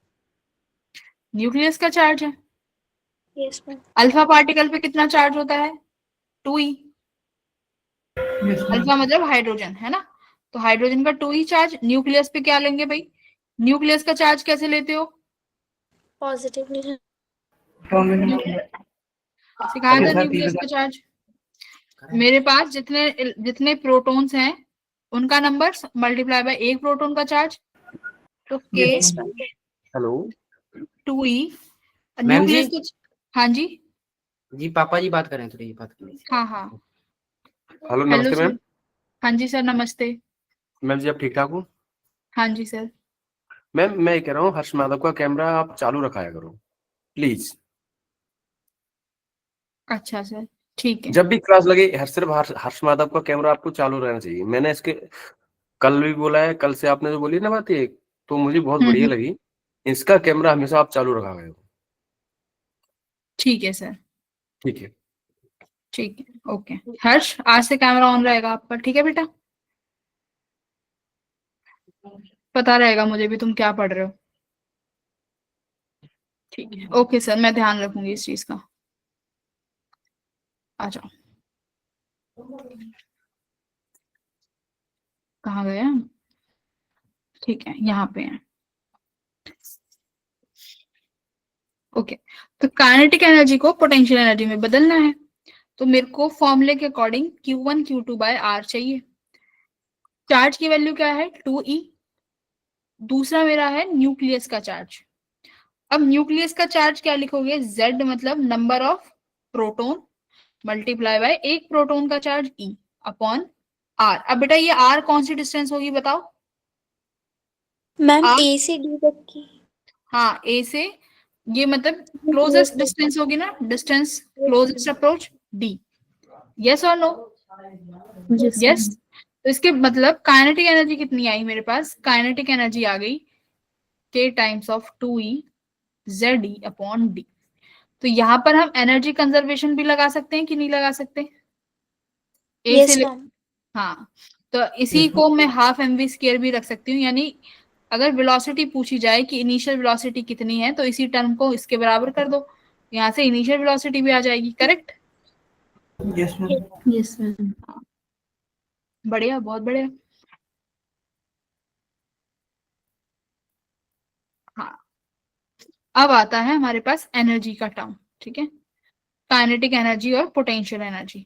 Speaker 1: Nucleus का चार्ज है।
Speaker 3: Yes, ma'am.
Speaker 1: अल्फा पार्टिकल पे कितना चार्ज होता है? 2e। अल्फा मतलब हाइड्रोजन है ना, तो हाइड्रोजन का 2e चार्ज। न्यूक्लियस पे क्या लेंगे भाई? न्यूक्लियस का चार्ज कैसे लेते हो?
Speaker 3: Positively.
Speaker 1: सिखाया था न्यूक्लियस का चार्ज। मेरे पास जितने जितने प्रोटॉन्स हैं उनका नंबर मल्टीप्लाई बाय एक प्रोटॉन का चार्ज, तो के
Speaker 4: हेलो
Speaker 1: 2e।
Speaker 4: मैम जी।
Speaker 1: न्यूक्लियस का, हाँ जी
Speaker 4: जी पापा जी बात कर रहे हैं, थोड़ी बात करनी
Speaker 1: हाँ हाँ।
Speaker 6: हेलो
Speaker 1: हेलो
Speaker 6: नमस्ते
Speaker 1: सर।
Speaker 6: मैम।
Speaker 1: हाँ जी सर, नमस्ते।
Speaker 6: मैम जी आप ठीक ठाक हो?
Speaker 1: हाँ जी सर।
Speaker 6: मैम मैं ये कह रहा हूँ हर्ष माधव का कैमरा आप चालू रखाया करो प्लीज।
Speaker 1: अच्छा सर, ठीक है।
Speaker 6: जब भी क्लास लगे सिर्फ हर्ष माधव का कैमरा आपको चालू रहना चाहिए। मैंने इसके कल भी बोला है, कल से आपने जो बोली ना बात, ये तो मुझे बहुत बढ़िया लगी। इसका कैमरा हमेशा आप चालू रखा करो।
Speaker 1: ठीक है सर।
Speaker 6: ठीक है।
Speaker 1: ठीक है, ओके। हर्ष, आज से कैमरा ऑन रहेगा आपका, ठीक है बेटा? पता रहेगा मुझे भी तुम क्या पढ़ रहे हो। ठीक है, ओके सर, मैं ध्यान रखूंगी इस चीज का। आ जाओ। कहाँ गए हम? ठीक है, यहाँ पे हैं। ओके, तो काइनेटिक एनर्जी को पोटेंशियल एनर्जी में बदलना है, तो मेरे को फॉर्मूले के according Q1 Q2 by R चाहिए। चार्ज की वैल्यू क्या है? 2e। दूसरा मेरा है न्यूक्लियस का चार्ज। अब न्यूक्लियस का चार्ज क्या लिखोगे? Z मतलब number of proton multiply by एक प्रोटॉन का चार्ज E अपॉन R। अब बेटा ये R कौन सी डिस्टेंस होगी बताओ?
Speaker 3: मैम
Speaker 1: R,
Speaker 3: A से D तक की।
Speaker 1: हाँ A से, ये मतलब क्लोजेस्ट डिस्टेंस होगी ना, distance closest approach D। Yes और नो? यस। तो इसके मतलब काइनेटिक एनर्जी कितनी आई मेरे पास? काइनेटिक एनर्जी आ गई K times of 2e ZE upon D। तो यहाँ पर हम एनर्जी कंजर्वेशन भी लगा सकते हैं कि नहीं लगा सकते? ए
Speaker 3: Yes,
Speaker 1: से
Speaker 3: ma'am.
Speaker 1: हाँ, तो इसी
Speaker 5: Yes,
Speaker 1: को मैं हाफ एम वी स्क्वायर भी रख सकती हूँ, यानी अगर वेलोसिटी पूछी जाए कि इनिशियल वेलोसिटी कितनी है तो इसी टर्म को इसके बराबर कर दो, यहाँ से इनिशियल वेलोसिटी भी आ जाएगी। Correct?
Speaker 5: yes, ma'am.
Speaker 2: Yes, ma'am.
Speaker 1: बढ़िया, बहुत बढ़िया। हाँ, अब आता है हमारे पास एनर्जी का टर्म, ठीक है, काइनेटिक एनर्जी और पोटेंशियल एनर्जी।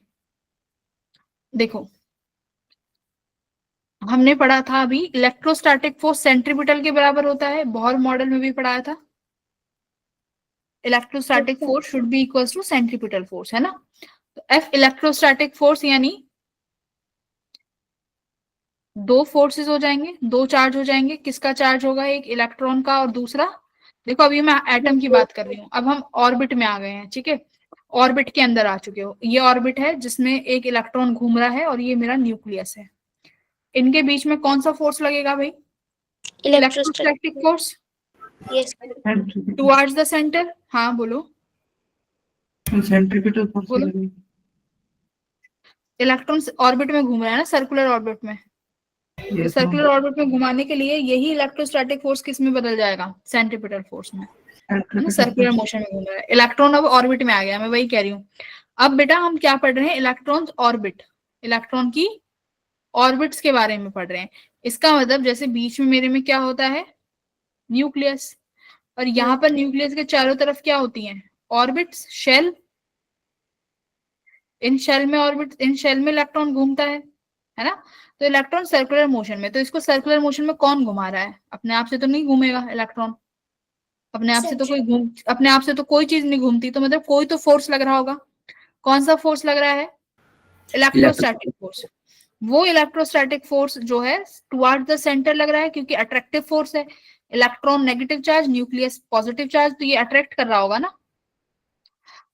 Speaker 1: देखो, हमने पढ़ा था अभी इलेक्ट्रोस्टैटिक फोर्स सेंट्रीपिटल के बराबर होता है, बोहर मॉडल में भी पढ़ाया था। Electrostatic
Speaker 3: Okay.
Speaker 1: Force should be equals to centripetal force, है ना। तो एफ इलेक्ट्रोस्टैटिक फोर्स यानी दो फोर्सेस हो जाएंगे, दो चार्ज हो जाएंगे। किसका चार्ज होगा? एक इलेक्ट्रॉन का और दूसरा, देखो अभी मैं एटम की बात कर रही हूँ, अब हम ऑर्बिट में आ गए हैं, ठीक है, ऑर्बिट के अंदर आ चुके हो। ये ऑर्बिट है जिसमें एक इलेक्ट्रॉन घूम रहा है और ये मेरा न्यूक्लियस है। इनके बीच में कौन सा फोर्स लगेगा भाई? Electrostatic force
Speaker 3: Yes.
Speaker 1: Towards the centre. हाँ बोलो।
Speaker 5: सेंट्रीपिटल फोर्स
Speaker 1: बोलो। इलेक्ट्रॉन ऑर्बिट में घूम रहा है ना, सर्कुलर ऑर्बिट में, तो सर्कुलर ऑर्बिट में घुमाने के लिए यही इलेक्ट्रोस्टैटिक फोर्स किस में बदल जाएगा? सेंट्रीपिटल फोर्स में, है ना, सर्कुलर मोशन में घूम रहा है। इलेक्ट्रॉन अब ऑर्बिट में आ गया, मैं वही कह रही हूँ। अब बेटा हम क्या पढ़ रहे हैं? इलेक्ट्रॉन ऑर्बिट, इलेक्ट्रॉन की ऑर्बिट्स के बारे में पढ़ रहे हैं। इसका मतलब जैसे बीच में मेरे में क्या होता है? न्यूक्लियस, और यहाँ पर न्यूक्लियस के चारों तरफ क्या होती हैं? Orbits, shell. इन शेल में ऑर्बिट, इन शेल में इलेक्ट्रॉन घूमता है ना। तो इलेक्ट्रॉन सर्कुलर मोशन में, तो इसको सर्कुलर मोशन में कौन घुमा रहा है? अपने आप से तो नहीं घूमेगा इलेक्ट्रॉन, अपने आप से तो अपने आप से तो कोई चीज नहीं घूमती, तो मतलब कोई तो फोर्स लग रहा होगा। कौन सा फोर्स लग रहा है? Electrostatic force. वो इलेक्ट्रोस्टैटिक फोर्स जो है टुवर्ड्स द सेंटर लग रहा है, क्योंकि अट्रैक्टिव फोर्स है। Electron negative charge, nucleus positive charge, तो ये अट्रैक्ट कर रहा होगा ना,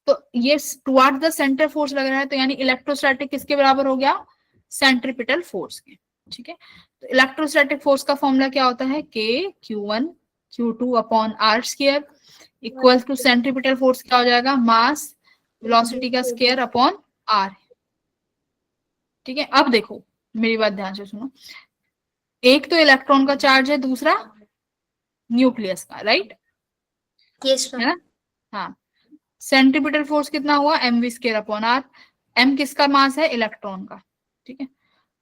Speaker 1: तो ये टुवर्ड्स द सेंटर फोर्स लग रहा है, तो यानी इलेक्ट्रोस्टैटिक किसके बराबर हो गया? सेंट्रीपिटल फोर्स के, ठीक है। तो इलेक्ट्रोस्टैटिक फोर्स का फॉर्मूला क्या होता है? K(Q1 Q2 upon R square equal to centripetal force क्या हो जाएगा? मास वेलोसिटी का स्क्वायर अपॉन R, ठीक है। अब देखो मेरी बात ध्यान से सुनो, एक तो इलेक्ट्रॉन का चार्ज है, दूसरा न्यूक्लियस का, राइट?
Speaker 3: Yes,
Speaker 1: है
Speaker 3: ma'am.
Speaker 1: ना? हाँ, सेंट्रीपिटल फोर्स कितना हुआ? mv square upon R। m किसका मास है? इलेक्ट्रॉन का, ठीक है।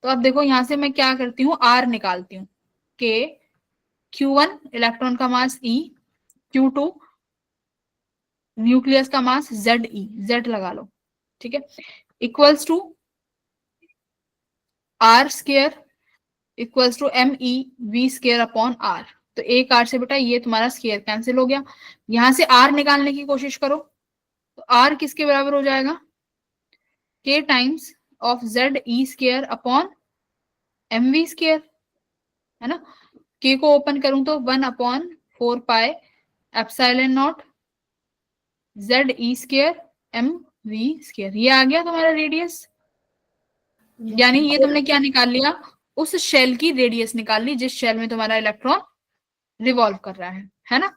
Speaker 1: तो अब देखो यहां से मैं क्या करती हूँ? R निकालती हूँ। K, Q1 इलेक्ट्रॉन का मास E, Q2 न्यूक्लियस का मास ZE, Z लगा लो, ठीक है, equals to R square equals to ME V square upon R। तो एक R से बेटा ये तुम्हारा स्क्वायर कैंसिल हो गया। यहां से R निकालने की कोशिश करो, तो R किसके बराबर हो जाएगा? K times of ZE square upon MV square, है ना। K को ओपन करूं तो 1/4 पाई epsilon not ZE square MV square, ये आ गया तुम्हारा रेडियस। यानी ये तुमने क्या निकाल लिया? उस शेल की रेडियस निकाल ली जिस शेल में तुम्हारा इलेक्ट्रॉन रिवॉल्व कर रहा है ना।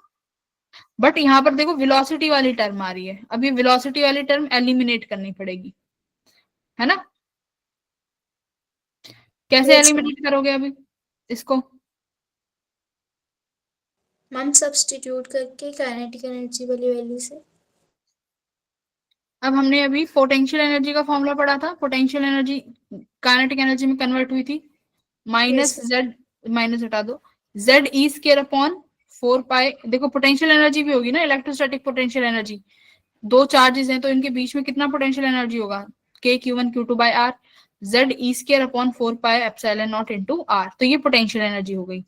Speaker 1: बट यहाँ पर देखो वेलोसिटी वाली टर्म आ रही है, अभी वेलोसिटी वाली टर्म एलिमिनेट करनी पड़ेगी, है ना। कैसे एलिमिनेट करोगे अभी इसको?
Speaker 3: मैम सब्स्टिट्यूट करके काइनेटिक एनर्जी वाली वैल्यू से।
Speaker 1: अब हमने अभी पोटेंशियल एनर्जी का फॉर्मूला पढ़ा था, पोटेंशियल एनर्जी काइनेटिक एनर्जी में कन्वर्ट हुई थी, माइनस जेड, माइनस हटा दो, ZE स्क्वायर अपॉन 4 पाई। देखो पोटेंशियल एनर्जी भी होगी ना, इलेक्ट्रोस्टैटिक पोटेंशियल एनर्जी, दो चार्जेस हैं तो इनके बीच में कितना पोटेंशियल एनर्जी होगा? K(Q1 Q2 by R ZE square upon 4 pi epsilon not into R। तो ये पोटेंशियल एनर्जी हो गई,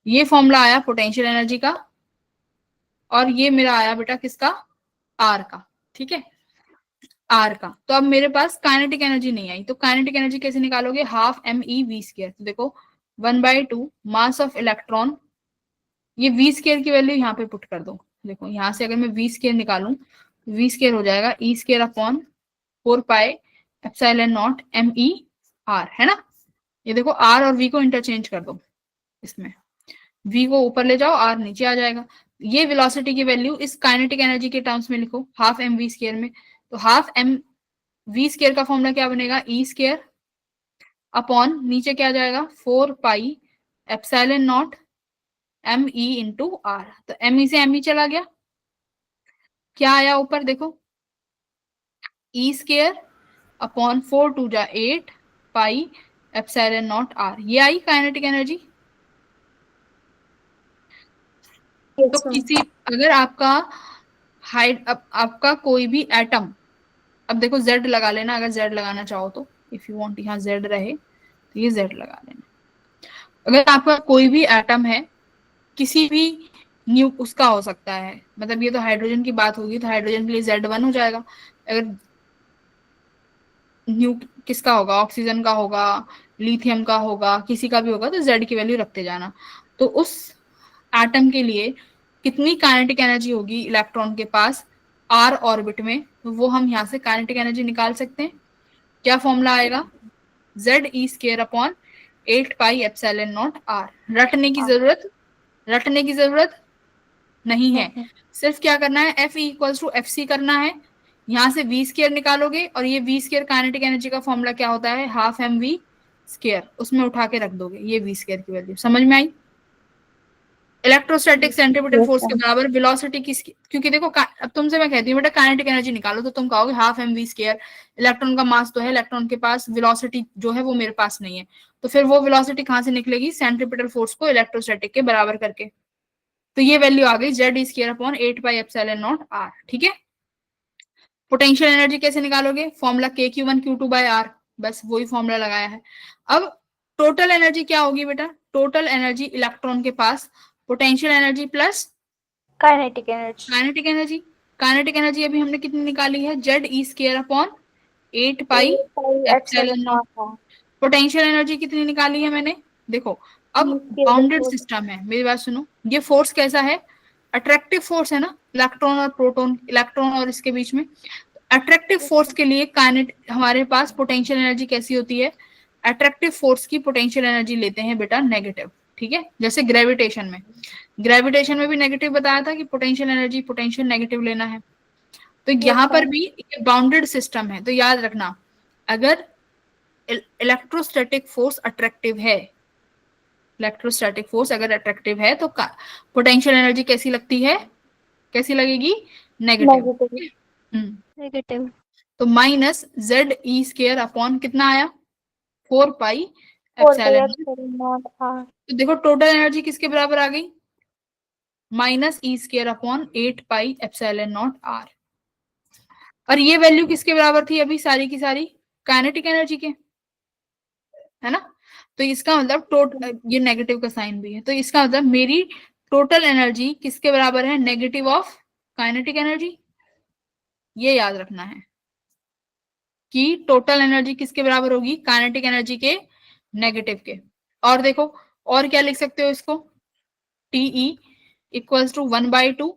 Speaker 1: ये फॉर्मूला आया पोटेंशियल एनर्जी का, और ये मेरा आया बेटा किसका? R का, ठीक है, R का। तो अब मेरे पास काइनेटिक एनर्जी नहीं आई, तो काइनेटिक एनर्जी कैसे निकालोगे? Half ME V square. तो देखो 1/2 मास ऑफ इलेक्ट्रॉन, ये V स्क्वायर की वैल्यू यहाँ पे पुट कर दो। देखो यहाँ से अगर मैं V स्क्वायर निकालूं, V स्क्वायर हो जाएगा E square upon 4 pi epsilon not ME R, है ना। ये देखो R और V को इंटरचेंज कर दो, इसमें V को ऊपर ले जाओ, R नीचे आ जाएगा। ये वेलोसिटी की वैल्यू इस काइनेटिक एनर्जी के टर्म्स में लिखो, हाफ MV स्क्वायर में। तो हाफ MV स्क्वायर का फॉर्मूला क्या बनेगा? E स्क्वायर अपॉन नीचे क्या जाएगा 4 pi epsilon naught M E into R. तो एम ई से एम ई चला गया, क्या आया ऊपर देखो, ई स्केयर अपॉन 4 टू जा 8 पाई एप्सिलॉन नॉट आर, ये आई काइनेटिक एनर्जी। तो
Speaker 3: Yes, ma'am.
Speaker 1: किसी अगर आपका हाइड आपका कोई भी एटम, अब देखो z लगा लेना अगर z लगाना चाहो तो, इफ यू वांट यहाँ z रहे तो ये z लगा लेना। अगर आपका कोई भी एटम है, किसी भी न्यू उसका हो सकता है, मतलब ये तो हाइड्रोजन की बात होगी तो हाइड्रोजन के लिए Z1 हो जाएगा। अगर न्यू किसका होगा, ऑक्सीजन का होगा, लिथियम का होगा, किसी का भी होगा तो Z की वैल्यू रखते जाना। तो उस एटम के लिए कितनी काइनेटिक एनर्जी होगी इलेक्ट्रॉन के पास r ऑर्बिट में, तो वो हम यहाँ से काइनेटिक एनर्जी निकाल सकते हैं। क्या फॉर्मूला आएगा, Z E square upon 8 pi epsilon not r। रटने की जरूरत नहीं है, सिर्फ क्या करना है, F equals to F C करना है। यहाँ से v स्केयर निकालोगे और ये v स्केयर काइनेटिक एनर्जी का फॉर्मूला क्या होता है, हाफ एम वी स्केयर, उसमें उठा के रख दोगे ये v स्केयर की वैल्यू। समझ में आई। इलेक्ट्रोस्टैटिक सेंट्रीपिटल फोर्स के बराबर वेलोसिटी किसकी, क्योंकि देखो अब तुमसे मैं कहती हूँ बेटा काइनेटिक एनर्जी निकालो तो तुम कहोगे half M V square, electron का मास तो है इलेक्ट्रॉन के पास, वेलोसिटी जो है वो मेरे पास नहीं है, तो फिर वो वेलोसिटी कहाँ से निकलेगी, सेंट्रीपिटल फोर्स को इलेक्ट्रोस्टैटिक के बराबर करके। तो ये वैल्यू आ गई Z E square upon 8 pi epsilon not r। ठीक है। पोटेंशियल एनर्जी कैसे निकालोगे, फॉर्मूला KQ1Q2/r, बस वही फॉर्मूला लगाया है। अब टोटल एनर्जी क्या होगी बेटा, टोटल एनर्जी इलेक्ट्रॉन के पास potential energy plus
Speaker 2: kinetic energy.
Speaker 1: Kinetic energy. Kinetic energy अभी हमने कितनी निकाली है, Z E square upon 8 pi epsilon naught. Potential energy कितनी निकाली है मैंने, देखो अब बाउंडेड सिस्टम है, मेरी बात सुनो, ये फोर्स कैसा है, अट्रैक्टिव फोर्स है ना, इलेक्ट्रॉन और प्रोटॉन, इलेक्ट्रॉन और इसके बीच में। अट्रैक्टिव फोर्स के लिए हमारे पास पोटेंशियल एनर्जी कैसी होती है, अट्रैक्टिव फोर्स की पोटेंशियल एनर्जी लेते हैं बेटा नेगेटिव। ठीक है, जैसे ग्रेविटेशन में भी नेगेटिव बताया था कि पोटेंशियल एनर्जी पोटेंशियल नेगेटिव लेना है, तो यहाँ पर भी ये बाउंडेड सिस्टम है। तो याद रखना, अगर इलेक्ट्रोस्टैटिक फोर्स अट्रैक्टिव है, इलेक्ट्रोस्टैटिक फोर्स अगर अट्रैक्टिव है तो पोटेंशियल एनर्जी कैसी लगती है, कैसी लगेगी, नेगेटिव। तो minus Z E square upon कितना आया 4 पाई एप्सिलॉन नॉट r। तो देखो टोटल एनर्जी किसके बराबर आ गई, minus E square upon 8 pi epsilon not r। और ये वैल्यू किसके बराबर थी अभी सारी की सारी, काइनेटिक एनर्जी के, है ना। तो इसका मतलब ये नेगेटिव का साइन भी है, तो इसका मतलब मेरी टोटल एनर्जी किसके बराबर है, नेगेटिव ऑफ काइनेटिक एनर्जी। ये याद रखना है कि टोटल एनर्जी किसके बराबर होगी, काइनेटिक एनर्जी के नेगेटिव के। और देखो और क्या लिख सकते हो इसको, TE इक्वल्स टू 1/2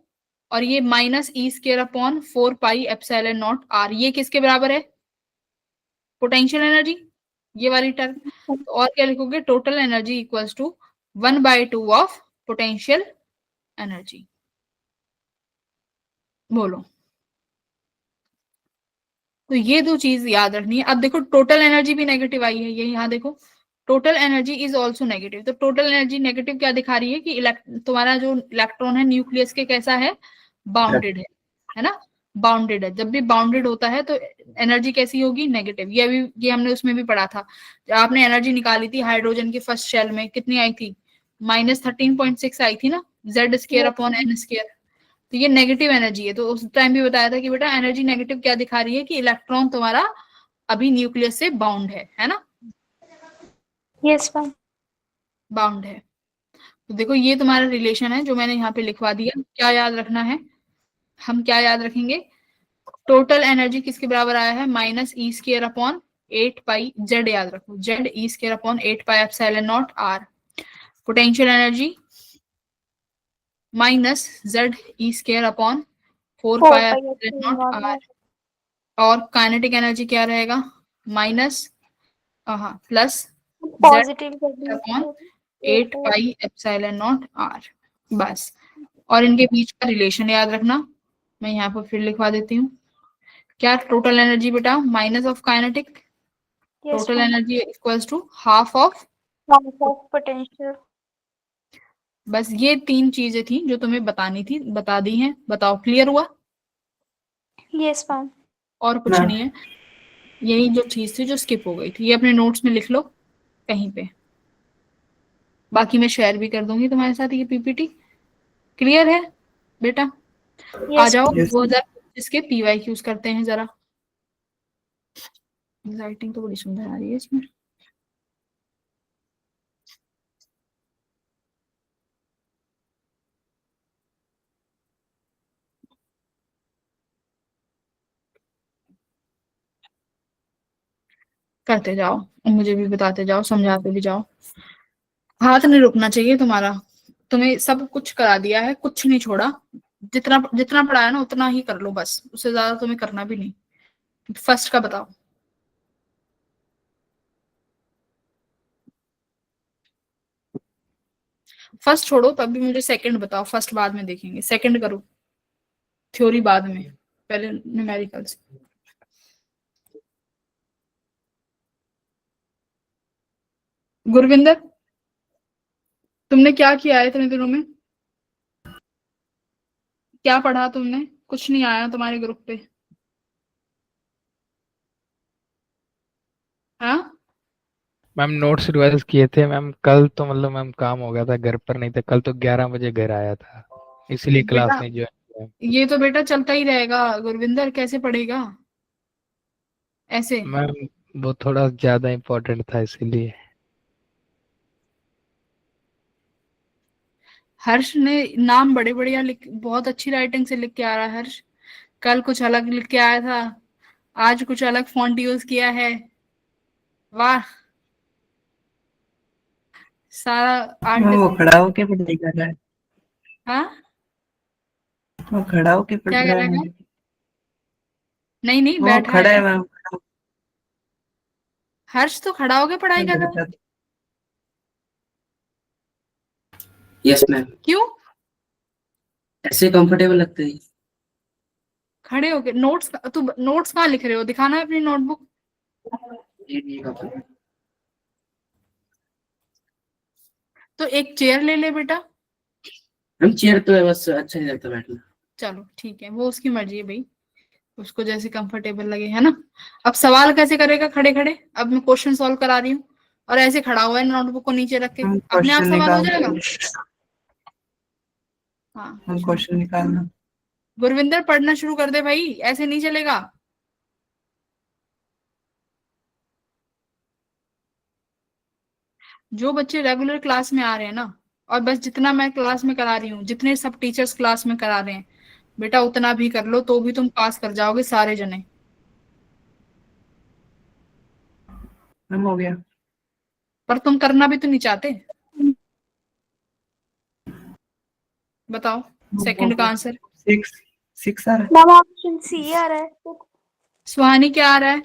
Speaker 1: और ये minus E square upon 4 pi epsilon not r, ये किसके बराबर है, पोटेंशियल एनर्जी, ये वाली टर्म। तो और क्या लिखोगे, total energy equals to 1/2 of potential energy. बोलो, तो ये दो चीज याद रखनी है। अब देखो टोटल एनर्जी भी नेगेटिव आई है, ये यहाँ देखो total energy is also negative. तो टोटल एनर्जी नेगेटिव क्या दिखा रही है कि तुम्हारा जो इलेक्ट्रॉन है न्यूक्लियस के कैसा है, बाउंडेड है ना, बाउंडेड है। जब भी बाउंडेड होता है तो एनर्जी कैसी होगी, नेगेटिव। ये हमने उसमें भी पढ़ा था, आपने एनर्जी निकाली थी हाइड्रोजन के फर्स्ट शेल में, कितनी आई थी, -13.6 आई थी ना, Z square upon N square. तो ये नेगेटिव एनर्जी है। तो उस टाइम भी बताया था कि बेटा एनर्जी नेगेटिव क्या दिखा रही है कि इलेक्ट्रॉन तुम्हारा अभी न्यूक्लियस से बाउंड है ना।
Speaker 2: यस मैम,
Speaker 1: बाउंड है। तो देखो ये तुम्हारा रिलेशन है जो मैंने यहाँ पे लिखवा दिया। क्या याद रखना है, हम क्या याद रखेंगे, टोटल एनर्जी किसके बराबर आया है, माइनस ई स्क्वायर अपॉन 8 पाई, Z याद रखो, Z E square upon 8 pi epsilon not r। Potential energy minus Z E square upon 4 pi epsilon not r। और काइनेटिक एनर्जी क्या रहेगा, minus plus
Speaker 2: positive
Speaker 1: upon 8 pi epsilon not r, बस। और इनके बीच का relation याद रखना, मैं यहाँ पर फिर लिखवा देती हूँ। क्या टोटल एनर्जी बेटा, minus of kinetic,
Speaker 2: Yes,
Speaker 1: total
Speaker 2: ma'am.
Speaker 1: Energy equals to half of,
Speaker 2: Half of potential.
Speaker 1: बस ये 3 चीजें थी जो तुम्हें बतानी थी, बता दी हैं। बताओ क्लियर हुआ?
Speaker 2: Yes, ma'am.
Speaker 1: और कुछ
Speaker 5: मैम
Speaker 1: नहीं है, यही जो चीज थी जो स्किप हो गई थी, ये अपने नोट्स में लिख लो कहीं पे। बाकी मैं शेयर भी कर दूंगी तुम्हारे साथ ये पीपीटी। क्लियर है बेटा? आ
Speaker 2: Yes,
Speaker 1: जाओ
Speaker 2: ma'am.
Speaker 5: Yes.
Speaker 1: 2025 के पीवाईक्यूज करते हैं जरा। लाइटिंग तो बड़ी सुंदर आ रही है इसमें। करते जाओ, मुझे भी बताते जाओ, समझाते भी जाओ। हाथ नहीं रुकना चाहिए तुम्हारा। तुम्हें सब कुछ करा दिया है, कुछ नहीं छोड़ा। जितना जितना पढ़ाया ना उतना ही कर लो बस, उससे ज्यादा तुम्हें करना भी नहीं। फर्स्ट का बताओ। फर्स्ट छोड़ो, तभी मुझे सेकंड बताओ। फर्स्ट बाद में देखेंगे, सेकंड करो, थ्योरी बाद में, पहले न्यूमेरिकल्स। गुरविंदर, तुमने क्या किया है इतने दिनों में? क्या पढ़ा तुमने? कुछ नहीं आया तुम्हारे ग्रुप पे। हाँ,
Speaker 7: मैम नोट्स रिवाइज किए थे मैम, कल तो मतलब मैम काम हो गया था घर पर, नहीं था कल तो 11 बजे घर आया था, इसलिए क्लास
Speaker 1: बेटा
Speaker 7: नहीं ज्वाइन किया।
Speaker 1: ये तो बेटा चलता ही रहेगा। गुरविंदर कैसे पढ़ेगा ऐसे?
Speaker 7: मैम वो थोड़ा ज्यादा इम्पोर्टेंट था इसीलिए।
Speaker 1: हर्ष ने नाम बड़े बढ़िया लिख, बहुत अच्छी राइटिंग से लिख के आ रहा है हर्ष। कल कुछ अलग लिख के आया था, आज कुछ अलग फॉन्ट यूज किया है। वाह, सारा आर्ट।
Speaker 5: मैम वो खड़ा होके पढ़ाई कर रहा है।
Speaker 1: हाँ,
Speaker 5: वो खड़ा होके पढ़
Speaker 1: क्या
Speaker 5: रहा
Speaker 1: करेगा?
Speaker 5: है।
Speaker 1: नहीं नहीं,
Speaker 5: वो
Speaker 1: बैठा
Speaker 5: खड़ा
Speaker 1: है।
Speaker 5: है मैम।
Speaker 1: हर्ष तो खड़ा होके पढ़ाई कर रहा है।
Speaker 4: यस मैम,
Speaker 1: क्यों?
Speaker 4: ऐसे कंफर्टेबल लगते हैं।
Speaker 1: खड़े होके नोट्स? तू नोट्स कहाँ लिख रहे हो? दिखाना है अपनी नोटबुक।
Speaker 4: ये comfortable।
Speaker 1: तो एक चेयर ले ले बेटा।
Speaker 4: हम चेयर तो है, बस अच्छा नहीं लगता बैठना।
Speaker 1: चलो ठीक है, वो उसकी मर्जी है भाई, उसको जैसे कंफर्टेबल लगे, है ना। अब सवाल कैसे करेगा खड़े खड़े? अब मैं क्वेश्चन सॉल्व करा रही हूँ और ऐसे खड़ा हुआ है नोटबुक को नीचे रख के,
Speaker 5: हम
Speaker 1: अपने आप
Speaker 5: क्वेश्चन
Speaker 1: सवाल हो
Speaker 5: निकाल
Speaker 1: जाएगा। हाँ,
Speaker 5: हम क्वेश्चन निकालना।
Speaker 1: गुरविंदर पढ़ना शुरू कर दे भाई, ऐसे नहीं चलेगा। जो बच्चे रेगुलर क्लास में आ रहे हैं ना, और बस जितना मैं क्लास में करा रही हूँ, जितने सब टीचर्स क्लास में करा रहे हैं बेटा, उतना भी कर लो तो भी तुम पास कर जाओगे सारे जने।
Speaker 5: मैम हो गया।
Speaker 1: पर तुम करना भी तो नहीं चाहते। बताओ सेकंड का आंसर।
Speaker 5: 6 आ रहा है।
Speaker 2: मैम ऑप्शन सी आ रहा है।
Speaker 1: सुहानी क्या आ रहा है?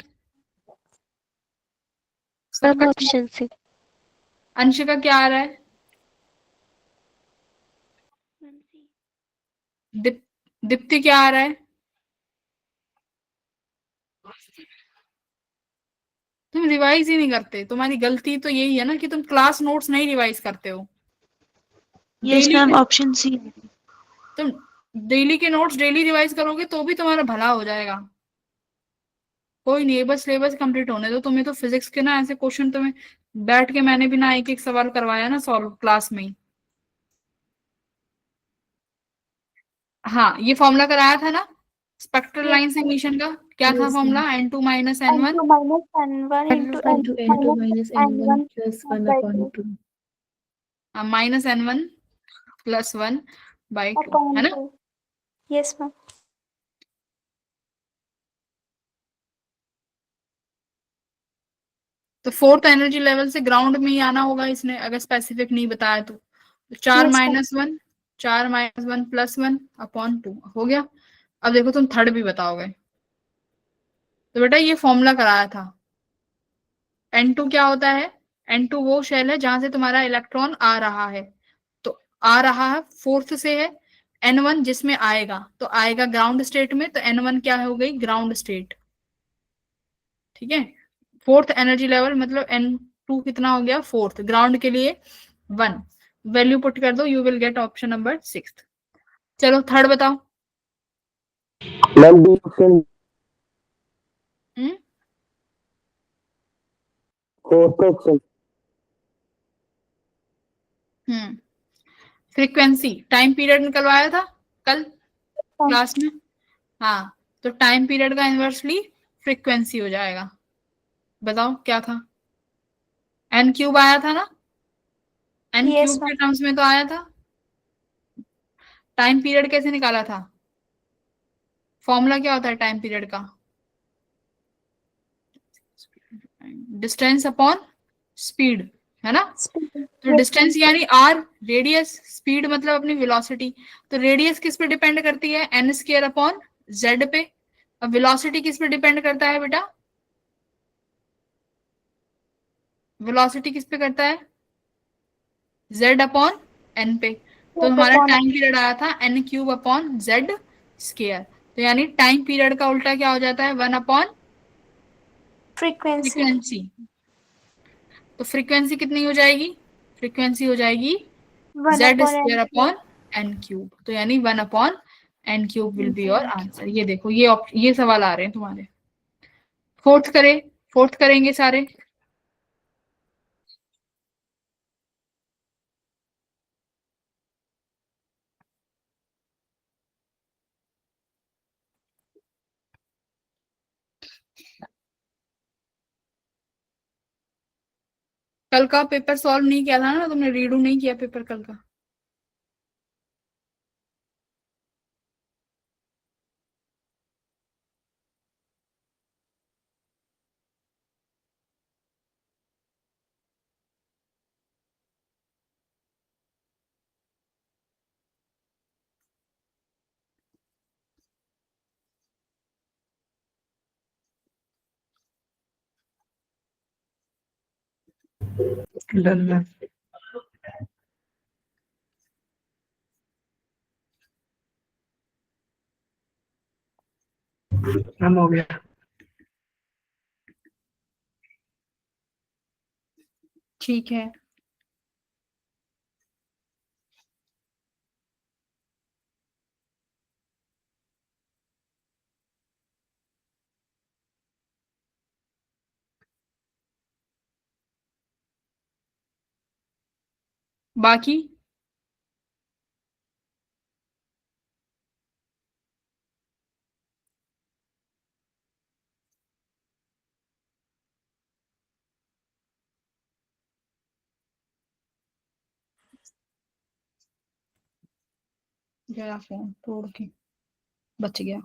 Speaker 1: सबका
Speaker 2: ऑप्शन सी।
Speaker 1: अंशिका क्या आ रहा है? दीप्ति क्या आ रहा है? तुम रिवाइज ही नहीं करते, तुम्हारी गलती तो यही है ना कि तुम क्लास नोट्स नहीं रिवाइज करते हो।
Speaker 8: Yes
Speaker 1: daily
Speaker 8: ma'am option C.
Speaker 1: तुम डेली के नोट्स डेली रिवाइज करोगे तो भी तुम्हारा भला हो जाएगा। कोई नहीं, बस सिलेबस कंप्लीट होने दो। तुम्हें तो फिजिक्स के ना ऐसे क्वेश्चन, तुम्हें बैठ के मैंने भी ना एक एक सवाल करवाया ना सॉल्व क्लास में ही। हाँ, ये फॉर्मूला कराया था ना स्पेक्ट्रल लाइन से इमिशन का। क्या था
Speaker 8: Yes,
Speaker 1: formula? N2 minus N1
Speaker 2: N2 minus N1 into
Speaker 8: into
Speaker 2: N2
Speaker 8: N2 minus N1 plus 1
Speaker 2: by
Speaker 8: upon
Speaker 2: 2
Speaker 8: 2
Speaker 1: minus N1 plus 1 by 2,
Speaker 2: upon
Speaker 1: है ना।
Speaker 2: 2. Yes, ma'am.
Speaker 1: तो फोर्थ एनर्जी लेवल से ग्राउंड में ही आना होगा इसने, अगर स्पेसिफिक नहीं बताया तो। 4
Speaker 2: Yes, ma'am.
Speaker 1: Minus 1, 4 minus 1 plus 1 upon 2 हो गया। अब देखो तुम थर्ड भी बताओगे। तो बेटा ये फॉर्मूला कराया था। N2 क्या होता है? N2 वो शेल है जहां से तुम्हारा इलेक्ट्रॉन आ रहा है, तो आ रहा है फोर्थ से है। N1 जिसमें आएगा तो आएगा ग्राउंड स्टेट में, तो N1 क्या हो गई? Ground state. ठीक है, फोर्थ एनर्जी लेवल मतलब N2 कितना हो गया, फोर्थ। ग्राउंड के लिए 1, वैल्यू पुट कर दो, you will get option number 6। चलो थर्ड बताओ।
Speaker 6: Ma'am B option,
Speaker 1: hmm
Speaker 6: fourth option.
Speaker 1: Frequency, time period निकलवाया था कल क्लास में। हाँ, तो टाइम पीरियड का इनवर्सली फ्रीक्वेंसी हो जाएगा। बताओ क्या था, एन क्यूब आया था ना, एन
Speaker 2: Yes,
Speaker 1: क्यूब के
Speaker 2: ma'am.
Speaker 1: टर्म्स में तो आया था। टाइम पीरियड कैसे निकाला था, फॉर्मूला क्या होता है टाइम पीरियड का, डिस्टेंस अपॉन स्पीड, है ना।
Speaker 2: Speed.
Speaker 1: तो
Speaker 2: Yes,
Speaker 1: डिस्टेंस यानी आर, रेडियस, स्पीड मतलब अपनी वेलोसिटी। तो रेडियस किस पे डिपेंड करती है, एन स्क्वायर अपॉन जेड पे। अब वेलोसिटी किस पे डिपेंड करता है बेटा, वेलोसिटी किस पे करता है, जेड अपॉन एन पे। तो
Speaker 2: Yes,
Speaker 1: हमारा
Speaker 2: upon
Speaker 1: टाइम पीरियड आया था N cube upon Z square. तो यानी टाइम पीरियड का उल्टा क्या हो जाता है, 1 अपॉन
Speaker 2: frequency.
Speaker 1: फ्रीक्वेंसी। तो फ्रीक्वेंसी कितनी हो जाएगी, फ्रीक्वेंसी हो जाएगी
Speaker 2: 1
Speaker 1: Z
Speaker 2: upon
Speaker 1: square
Speaker 2: N.
Speaker 1: Upon N cube. तो यानी 1 upon N cube will be your answer. ये देखो ये सवाल आ रहे हैं तुम्हारे। फोर्थ करेंगे सारे। कल का पेपर सॉल्व नहीं किया था ना तुमने, रीडू नहीं किया पेपर कल का।
Speaker 5: Done ma'am. मैम हो गया।
Speaker 1: ठीक है, बाकी गया फोन तोड़ के, बच गया।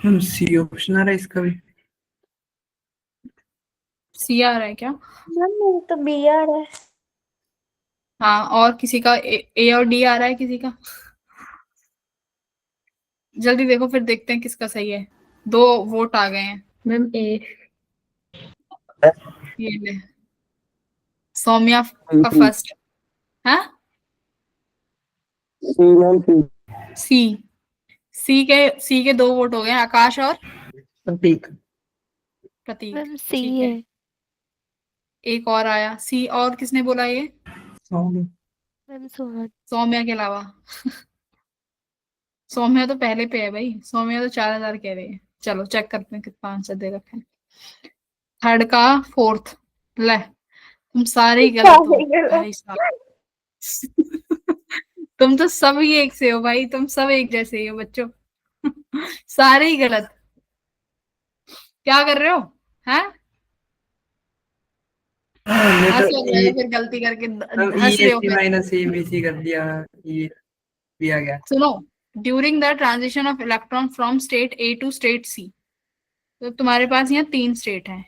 Speaker 5: मैम सी ऑप्शन आ रहा है इसका भी।
Speaker 1: सी आ रहा है क्या,
Speaker 2: मैम मेरे तो B आ रहा है.
Speaker 1: हाँ, और किसी का ए और डी आ रहा है किसी का, जल्दी देखो फिर देखते हैं किसका सही है। 2 वोट आ गए हैं।
Speaker 8: मैम ए।
Speaker 1: ये ले, सौम्या का फर्स्ट है, सी के 2 वोट हो गए, आकाश और
Speaker 5: प्रतीक।
Speaker 1: प्रतीक।
Speaker 8: मैम सी
Speaker 1: ठीक
Speaker 8: है।
Speaker 1: है, एक और आया सी, और किसने बोला ये,
Speaker 8: मैम सोहन।
Speaker 1: सौम्या के अलावा। सौम्या तो पहले पे है भाई, सौम्या तो 4000 कह रही है। चलो चेक करते हैं कितना आंसर दे रखा है। थर्ड का फोर्थ, ले तुम सारे ही गलत हो भाई साहब। तुम तो सब ही एक से हो भाई, तुम सब एक जैसे ही हो बच्चों। सारे ही गलत, क्या कर रहे हो, हैं
Speaker 5: ये
Speaker 1: हंस
Speaker 5: तो
Speaker 1: लग रहे हो फिर गलती करके, हंस रहे हो
Speaker 5: ESC
Speaker 1: फिर।
Speaker 5: माइनस ABC कर दिया, ये दिया गया।
Speaker 1: सुनो, during the transition of electron from state A to state C. तो तुम्हारे पास यहाँ 3 स्टेट है,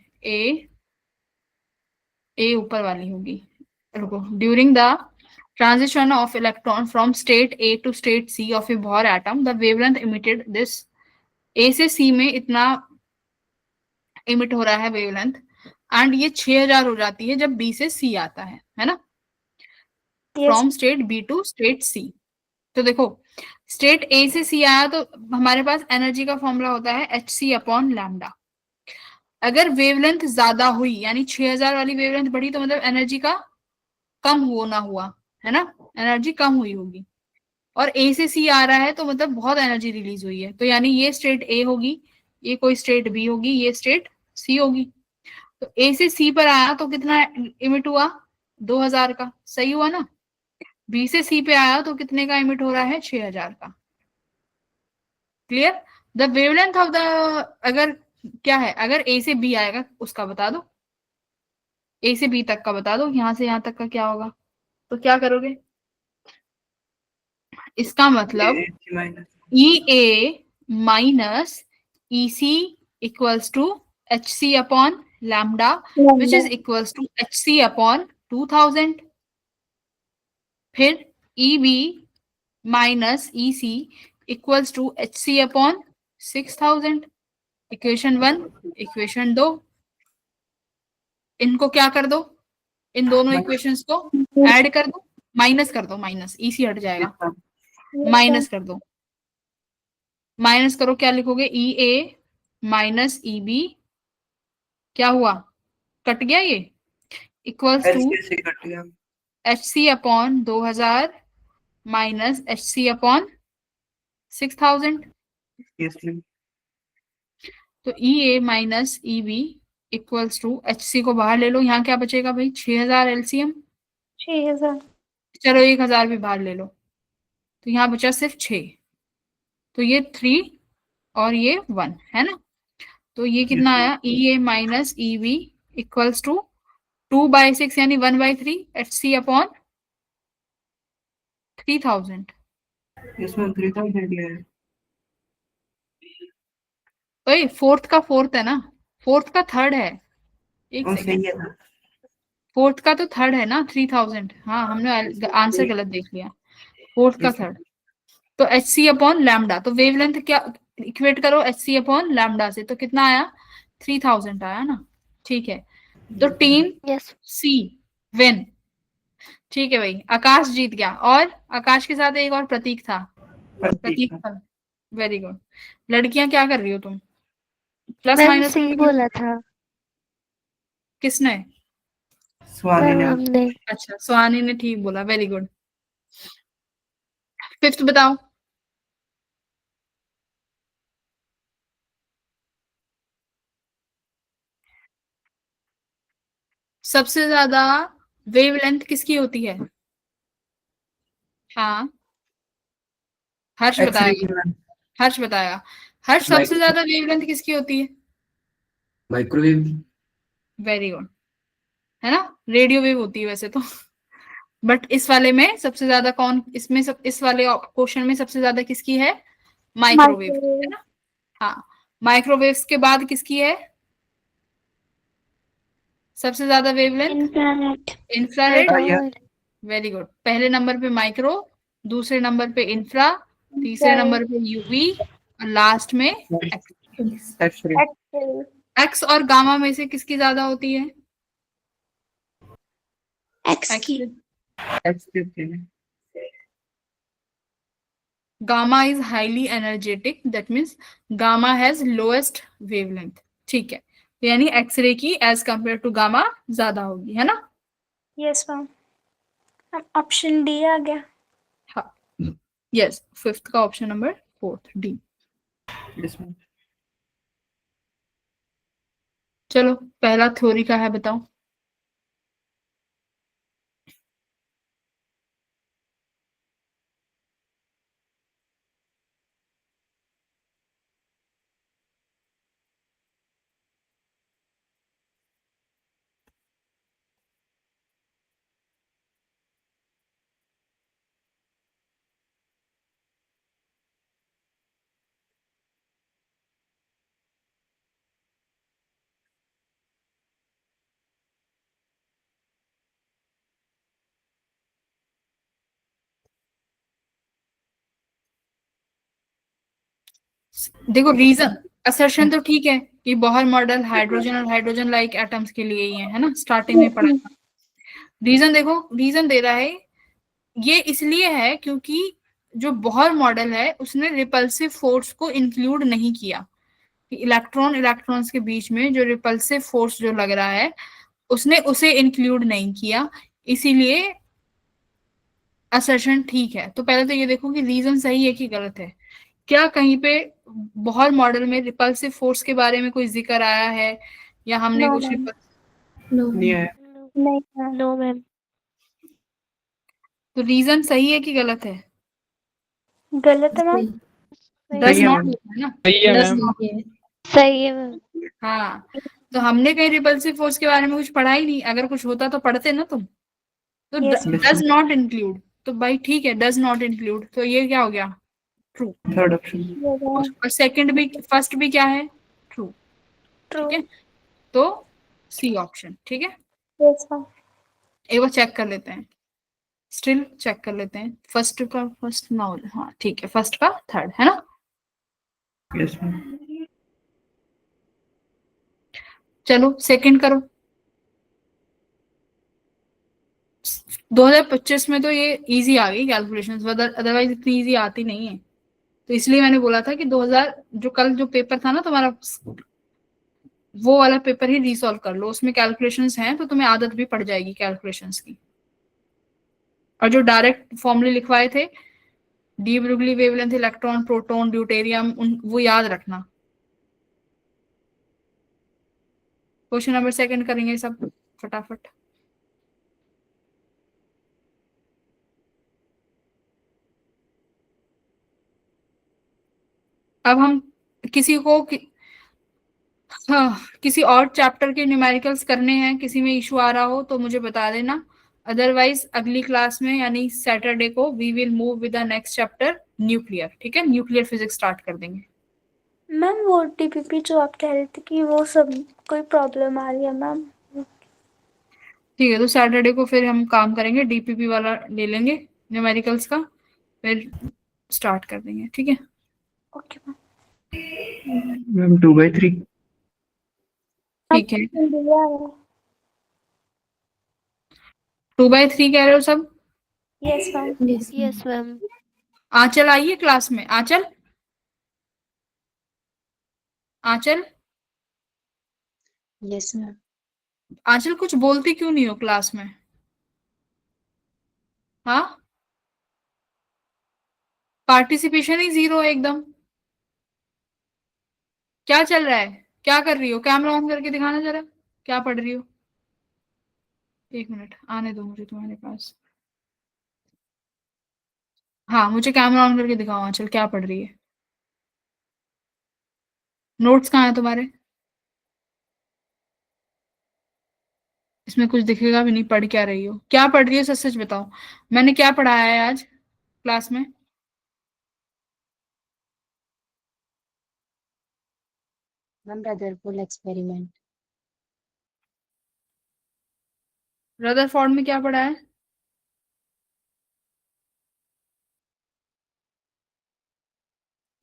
Speaker 1: ए ऊपर वाली होगी, रुको। During the transition of electron from state A to state C of a Bohr atom, the wavelength emitted this, A से C में इतना इमिट हो रहा है वेवलेंथ, एंड ये 6000 हो जाती है जब बी से सी आता है ना,
Speaker 2: Yes.
Speaker 1: From state B to state C. तो देखो स्टेट ए से सी आया तो हमारे पास एनर्जी का फॉर्मूला होता है hc/λ। अगर वेवलेंथ ज्यादा हुई यानी 6000 वाली वेवलेंथ बढ़ी तो मतलब एनर्जी का कम होना हुआ है ना, एनर्जी कम हुई होगी। और ए से सी आ रहा है तो मतलब बहुत एनर्जी रिलीज हुई है, तो यानी ये स्टेट ए होगी, ये कोई स्टेट बी होगी, ये स्टेट सी होगी। तो ए से सी पर आया तो कितना इमिट हुआ, 2000 का, सही हुआ ना। बी से सी पे आया तो कितने का इमिट हो रहा है, 6000 का। Clear. The wavelength of the, अगर क्या है, अगर ए से बी आएगा उसका बता दो, ए से बी तक का बता दो, यहां से यहां तक का क्या होगा, तो क्या करोगे, इसका मतलब E A minus E C equals to H C upon lambda which is equals to H C upon 2000। फिर E B minus E C equals to H C upon 6000। Equation 1, equation 2, इनको क्या कर दो, इन दोनों इक्वेशंस को add कर दो, minus कर दो, माइनस ई सी हट जाएगा, माइनस कर दो, माइनस करो, क्या लिखोगे, ई ए माइनस ई बी, क्या हुआ, कट गया ये, equals to H C upon 2000 minus H C upon 6000। तो E A minus E B equals to H C को बाहर ले लो, यहाँ क्या बचेगा भाई, 6000 एलसीएम,
Speaker 2: 6000।
Speaker 1: चलो 1000 भी बाहर ले लो, तो यहाँ बचा सिर्फ 6, तो ये 3 और ये 1 है ना। तो ये कितना आया, E A minus E B equals to 2/6 यानी 1/3 एच सी अपॉन 3000।
Speaker 5: इसमें 3000 दिया है।
Speaker 1: ओए फोर्थ का फोर्थ है ना, फोर्थ का थर्ड है, एक
Speaker 5: वो
Speaker 1: सेकेंड,
Speaker 5: सही है ना।
Speaker 1: फोर्थ का तो थर्ड है ना 3000, हाँ हमने आंसर गलत देख लिया, फोर्थ का थर्ड। तो एच सी अपॉन लैम्डा, तो वेवलेंथ क्या इक्वेट करो एच सी अपॉन लैम्डा से, तो कितना आया, 3000 आया ना, ठीक है। तो टीम
Speaker 8: यस
Speaker 1: सी विन, ठीक है भाई, आकाश जीत गया, और आकाश के साथ एक और प्रतीक था, प्रतीक था, वेरी गुड। लड़कियां क्या कर रही हो तुम, प्लस
Speaker 8: मैम
Speaker 1: माइनस
Speaker 8: सी बोला था
Speaker 1: किसने,
Speaker 5: स्वामी
Speaker 8: मैम
Speaker 5: ने।
Speaker 8: हमने।
Speaker 1: अच्छा सुहानी ने ठीक बोला, वेरी गुड। फिफ्थ बताओ, सबसे ज्यादा वेवलेंथ किसकी होती है, हाँ हर्ष बताएगा, हर्ष बताएगा, हर्ष सबसे ज्यादा वेवलेंथ किसकी होती है,
Speaker 4: माइक्रोवेव।
Speaker 1: वेरी गुड, है ना, रेडियो वेव होती है वैसे तो, बट इस वाले में सबसे ज्यादा कौन, इसमें सब, इस वाले क्वेश्चन में सबसे ज्यादा किसकी है, माइक्रोवेव, है ना। हाँ, माइक्रोवेव्स के बाद किसकी है सबसे ज्यादा wavelength,
Speaker 2: infrared.
Speaker 1: Infrared, very good. पहले नंबर पे माइक्रो, दूसरे नंबर पे इंफ्रा, तीसरे नंबर पे यूवी, और लास्ट में एक्स और गामा में से किसकी ज्यादा होती है,
Speaker 2: एक्स की।
Speaker 1: Gamma is highly energetic, that means gamma has lowest wavelength, ठीक है, तो यानी एक्सरे की एज कंपेयर टू गामा ज्यादा होगी, है ना।
Speaker 2: यस मैम, ऑप्शन डी आ गया।
Speaker 1: हाँ यस, फिफ्थ का ऑप्शन नंबर 4 डी। चलो पहला थ्योरी का है, बताओ। देखो रीजन, असर्शन तो ठीक है कि बोहर मॉडल हाइड्रोजन और हाइड्रोजन लाइक एटम्स के लिए ही है ना, स्टार्टिंग में पढ़ा था। रीजन देखो, रीजन दे रहा है ये इसलिए है क्योंकि जो बोहर मॉडल है उसने रिपल्सिव फोर्स को इंक्लूड नहीं किया, कि इलेक्ट्रॉन इलेक्ट्रॉन्स के बीच में जो रिपल्सिव फोर्स जो लग रहा है उसने उसे इंक्लूड नहीं किया, इसीलिए असर्शन ठीक है। तो पहले तो ये देखो कि रीजन सही है कि गलत है। क्या कहीं पे बोहर मॉडल में रिपल्सिव फोर्स के बारे में कोई जिक्र आया है, या हमने
Speaker 2: No,
Speaker 1: कुछ
Speaker 2: ma'am.
Speaker 3: नो
Speaker 5: नहीं है।
Speaker 2: नहीं मैम।
Speaker 8: No ma'am.
Speaker 1: तो रीजन सही है कि गलत है?
Speaker 2: गलत है मैम।
Speaker 8: सही
Speaker 1: डज
Speaker 5: सही है
Speaker 1: नॉट
Speaker 5: मैम।
Speaker 1: है ना।
Speaker 7: सही है
Speaker 3: दस
Speaker 7: मैम।
Speaker 3: नहीं है।
Speaker 8: सही है मैम।
Speaker 1: हाँ, तो हमने कहीं रिपल्सिव फोर्स के बारे में कुछ पढ़ा ही नहीं, अगर कुछ होता तो पढ़ते ना तुम। तो
Speaker 2: Yes,
Speaker 5: Yes,
Speaker 1: does
Speaker 5: ma'am.
Speaker 1: Not include, तो भाई ठीक है, डज नॉट इंक्लूड, तो ये क्या हो गया? True.
Speaker 5: Third option.
Speaker 2: yes, ma'am.
Speaker 1: और सेकंड भी, फर्स्ट भी क्या है? ट्रू। ठीक
Speaker 2: True.
Speaker 1: है, तो सी ऑप्शन ठीक है।
Speaker 2: Yes, ma'am.
Speaker 1: एक बार चेक कर लेते हैं, स्टिल चेक कर लेते हैं, फर्स्ट का फर्स्ट ना हो, हाँ ठीक है, फर्स्ट का थर्ड है ना।
Speaker 5: Yes ma'am.
Speaker 1: चलो सेकंड करो। 2025 में तो ये इजी आ गई कैलकुलेशंस, अदरवाइज इतनी इजी आती नहीं है। तो इसलिए मैंने बोला था कि 2000 जो कल जो पेपर था ना तुम्हारा, वो वाला पेपर ही रिसॉल्व कर लो, उसमें कैलकुलेशंस हैं तो तुम्हें आदत भी पड़ जाएगी कैलकुलेशंस की। और जो डायरेक्ट फॉर्मूले लिखवाए थे, de Broglie wavelength, electron, proton, deuterium, वो याद रखना। क्वेश्चन नंबर सेकंड करेंगे सब फटाफट। अब हम किसी को हाँ, किसी और चैप्टर के न्यूमेरिकल्स करने हैं, किसी में इशू आ रहा हो तो मुझे बता देना, अदरवाइज अगली क्लास में यानी सैटरडे को we will move with the next chapter nuclear. ठीक है, न्यूक्लियर फिजिक्स स्टार्ट कर देंगे।
Speaker 2: मैम वो टीपीपी जो आप कह रहे थे कि वो सब कोई प्रॉब्लम आ रही है मैम।
Speaker 1: ठीक है, तो सैटरडे को फिर हम काम करेंगे, डीपीपी वाला ले लेंगे न्यूमेरिकल्स का, फिर स्टार्ट कर देंगे। ठीक है,
Speaker 2: ओके मैम।
Speaker 5: मैम 2/3।
Speaker 1: ठीक है।
Speaker 2: दिया है।
Speaker 1: 2/3 कह रहे हो सब?
Speaker 2: Yes ma'am.
Speaker 3: Yes
Speaker 8: yes ma'am.
Speaker 1: Aanchal आइए क्लास में, आंचल, आंचल,
Speaker 3: यस मैम।
Speaker 1: आंचल कुछ बोलती क्यों नहीं हो क्लास में? हाँ, पार्टिसिपेशन ही जीरो है एकदम। क्या चल रहा है, क्या कर रही हो? कैमरा ऑन करके दिखाना जरा, क्या पढ़ रही हो? एक मिनट आने दो मुझे तुम्हारे पास। हाँ, मुझे कैमरा ऑन करके दिखाओ आंचल, क्या पढ़ रही है? नोट्स कहाँ है तुम्हारे? इसमें कुछ दिखेगा भी नहीं, पढ़ क्या रही हो, क्या पढ़ रही हो, सच सच बताओ। मैंने क्या पढ़ाया है आज क्लास में?
Speaker 3: Ma'am Rutherford experiment.
Speaker 1: रदरफोर्ड में क्या पढ़ा है?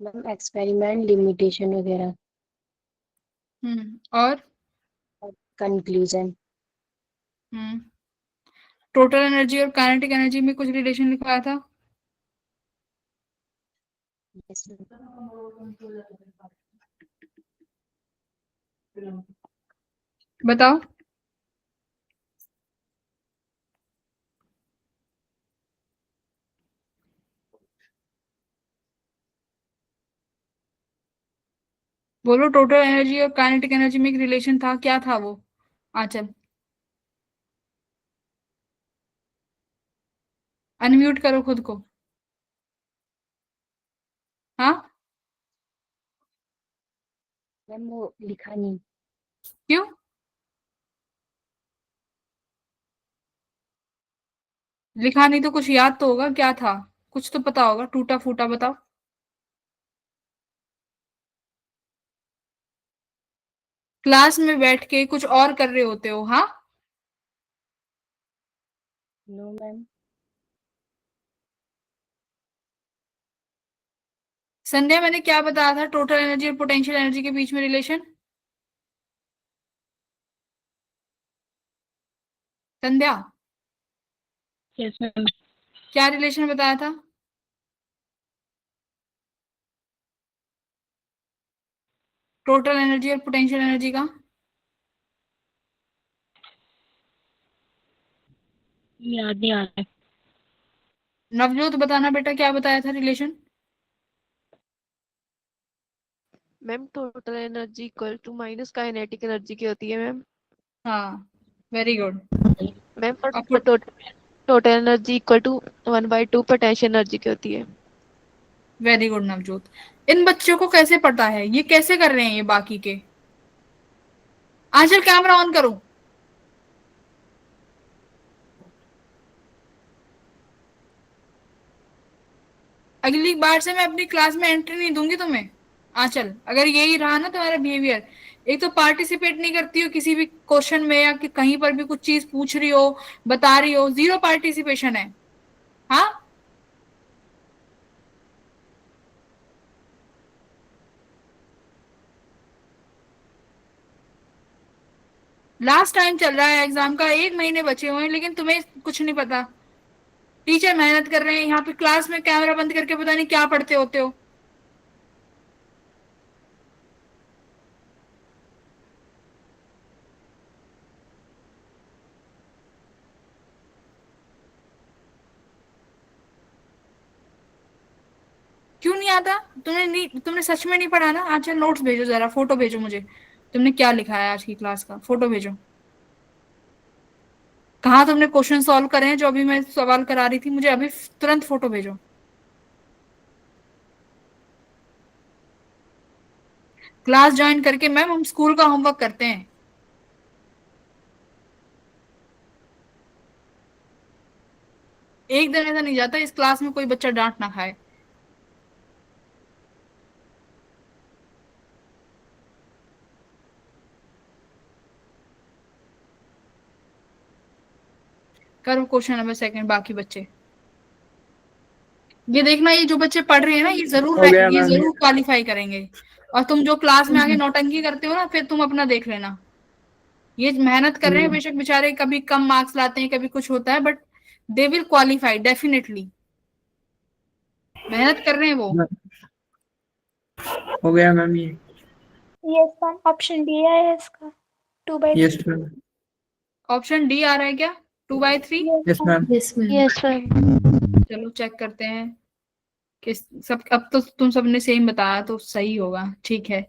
Speaker 3: मैम एक्सपेरिमेंट लिमिटेशन वगैरह।
Speaker 1: और
Speaker 3: कंक्लूजन।
Speaker 1: टोटल एनर्जी और काइनेटिक एनर्जी में कुछ रिलेशन लिखवाया था?
Speaker 3: यस
Speaker 1: बताओ। बोलो, टोटल एनर्जी और काइनेटिक एनर्जी में एक रिलेशन था, क्या था वो? आंचल, अनम्यूट करो खुद को। हाँ,
Speaker 3: मैम वो लिखा नहीं।
Speaker 1: क्यों? लिखा नहीं तो कुछ याद तो होगा, क्या था? कुछ तो पता होगा, टूटा फूटा बताओ। क्लास में बैठ के कुछ और कर रहे होते हो। हाँ,
Speaker 3: नो मैम।
Speaker 1: संध्या मैंने क्या बताया था टोटल एनर्जी और पोटेंशियल एनर्जी के बीच में रिलेशन? संध्या,
Speaker 7: यस मैम।
Speaker 1: क्या रिलेशन बताया था? टोटल एनर्जी और पोटेंशियल एनर्जी का?
Speaker 8: याद नहीं आ रहा है।
Speaker 1: नवजोत बताना बेटा, क्या बताया था relation?
Speaker 9: Ma'am total energy equal to minus kinetic energy की होती है मैम।
Speaker 1: हाँ, वेरी गुड।
Speaker 9: मैम
Speaker 1: और
Speaker 9: total energy equal to 1/2 potential energy की होती है।
Speaker 1: Very good Navjot. इन बच्चों को कैसे पता है, ये कैसे कर रहे हैं ये बाकी के? आंचल कैमरा ऑन करो। अगली बार से मैं अपनी क्लास में एंट्री नहीं दूंगी तुम्हें। आंचल, अगर यही रहा ना तुम्हारा बिहेवियर, एक तो पार्टिसिपेट नहीं करती हो किसी भी क्वेश्चन में, या कि कहीं पर भी कुछ चीज पूछ रही हो, बता रही हो, जीरो पार्टिसिपेशन है। हाँ, लास्ट टाइम चल रहा है एग्जाम का, 1 महीने बचे हुए हैं, लेकिन तुम्हें कुछ नहीं पता। टीचर मेहनत कर रहे हैं, यहाँ पे क्लास में कैमरा बंद करके पता नहीं क्या पढ़ते होते हो। क्यों नहीं आता? तुमने सच में नहीं पढ़ा ना? अच्छा, नोट्स भेजो, जरा फोटो भेजो मुझे, तुमने क्या लिखा है आज की क्लास का, फोटो भेजो। कहाँ तुमने क्वेश्चन सॉल्व करे हैं जो अभी मैं सवाल करा रही थी, मुझे अभी तुरंत फोटो भेजो। क्लास ज्वाइन करके मैम हम स्कूल का होमवर्क करते हैं। एक दिन ऐसा नहीं जाता इस क्लास में कोई बच्चा डांट ना खाए। करो क्वेश्चन नंबर सेकंड बाकी बच्चे। ये देखना, ये जो बच्चे पढ़ रहे हैं ना,
Speaker 5: हो गया
Speaker 1: ये
Speaker 5: मैम।
Speaker 1: जरूर क्वालिफाई करेंगे। और तुम जो क्लास में आगे नौटंकी करते हो ना, फिर तुम अपना देख लेना। ये मेहनत कर रहे हैं बेशक, बेचारे कभी कम मार्क्स लाते हैं, कभी कुछ होता है, but they will qualify definitely. मेहनत कर रहे हैं वो।
Speaker 5: हो गया मैम ये।
Speaker 2: यस मैम, ऑप्शन डी है इसका, 2/3।
Speaker 5: Yes ma'am.
Speaker 1: ऑप्शन डी आ रहा है क्या? 2/3?
Speaker 5: Yes ma'am.
Speaker 3: Yes ma'am.
Speaker 8: Yes ma'am.
Speaker 1: चलो चेक करते हैं कि सब, अब तो तुम सबने सेम बताया तो सही होगा। ठीक है,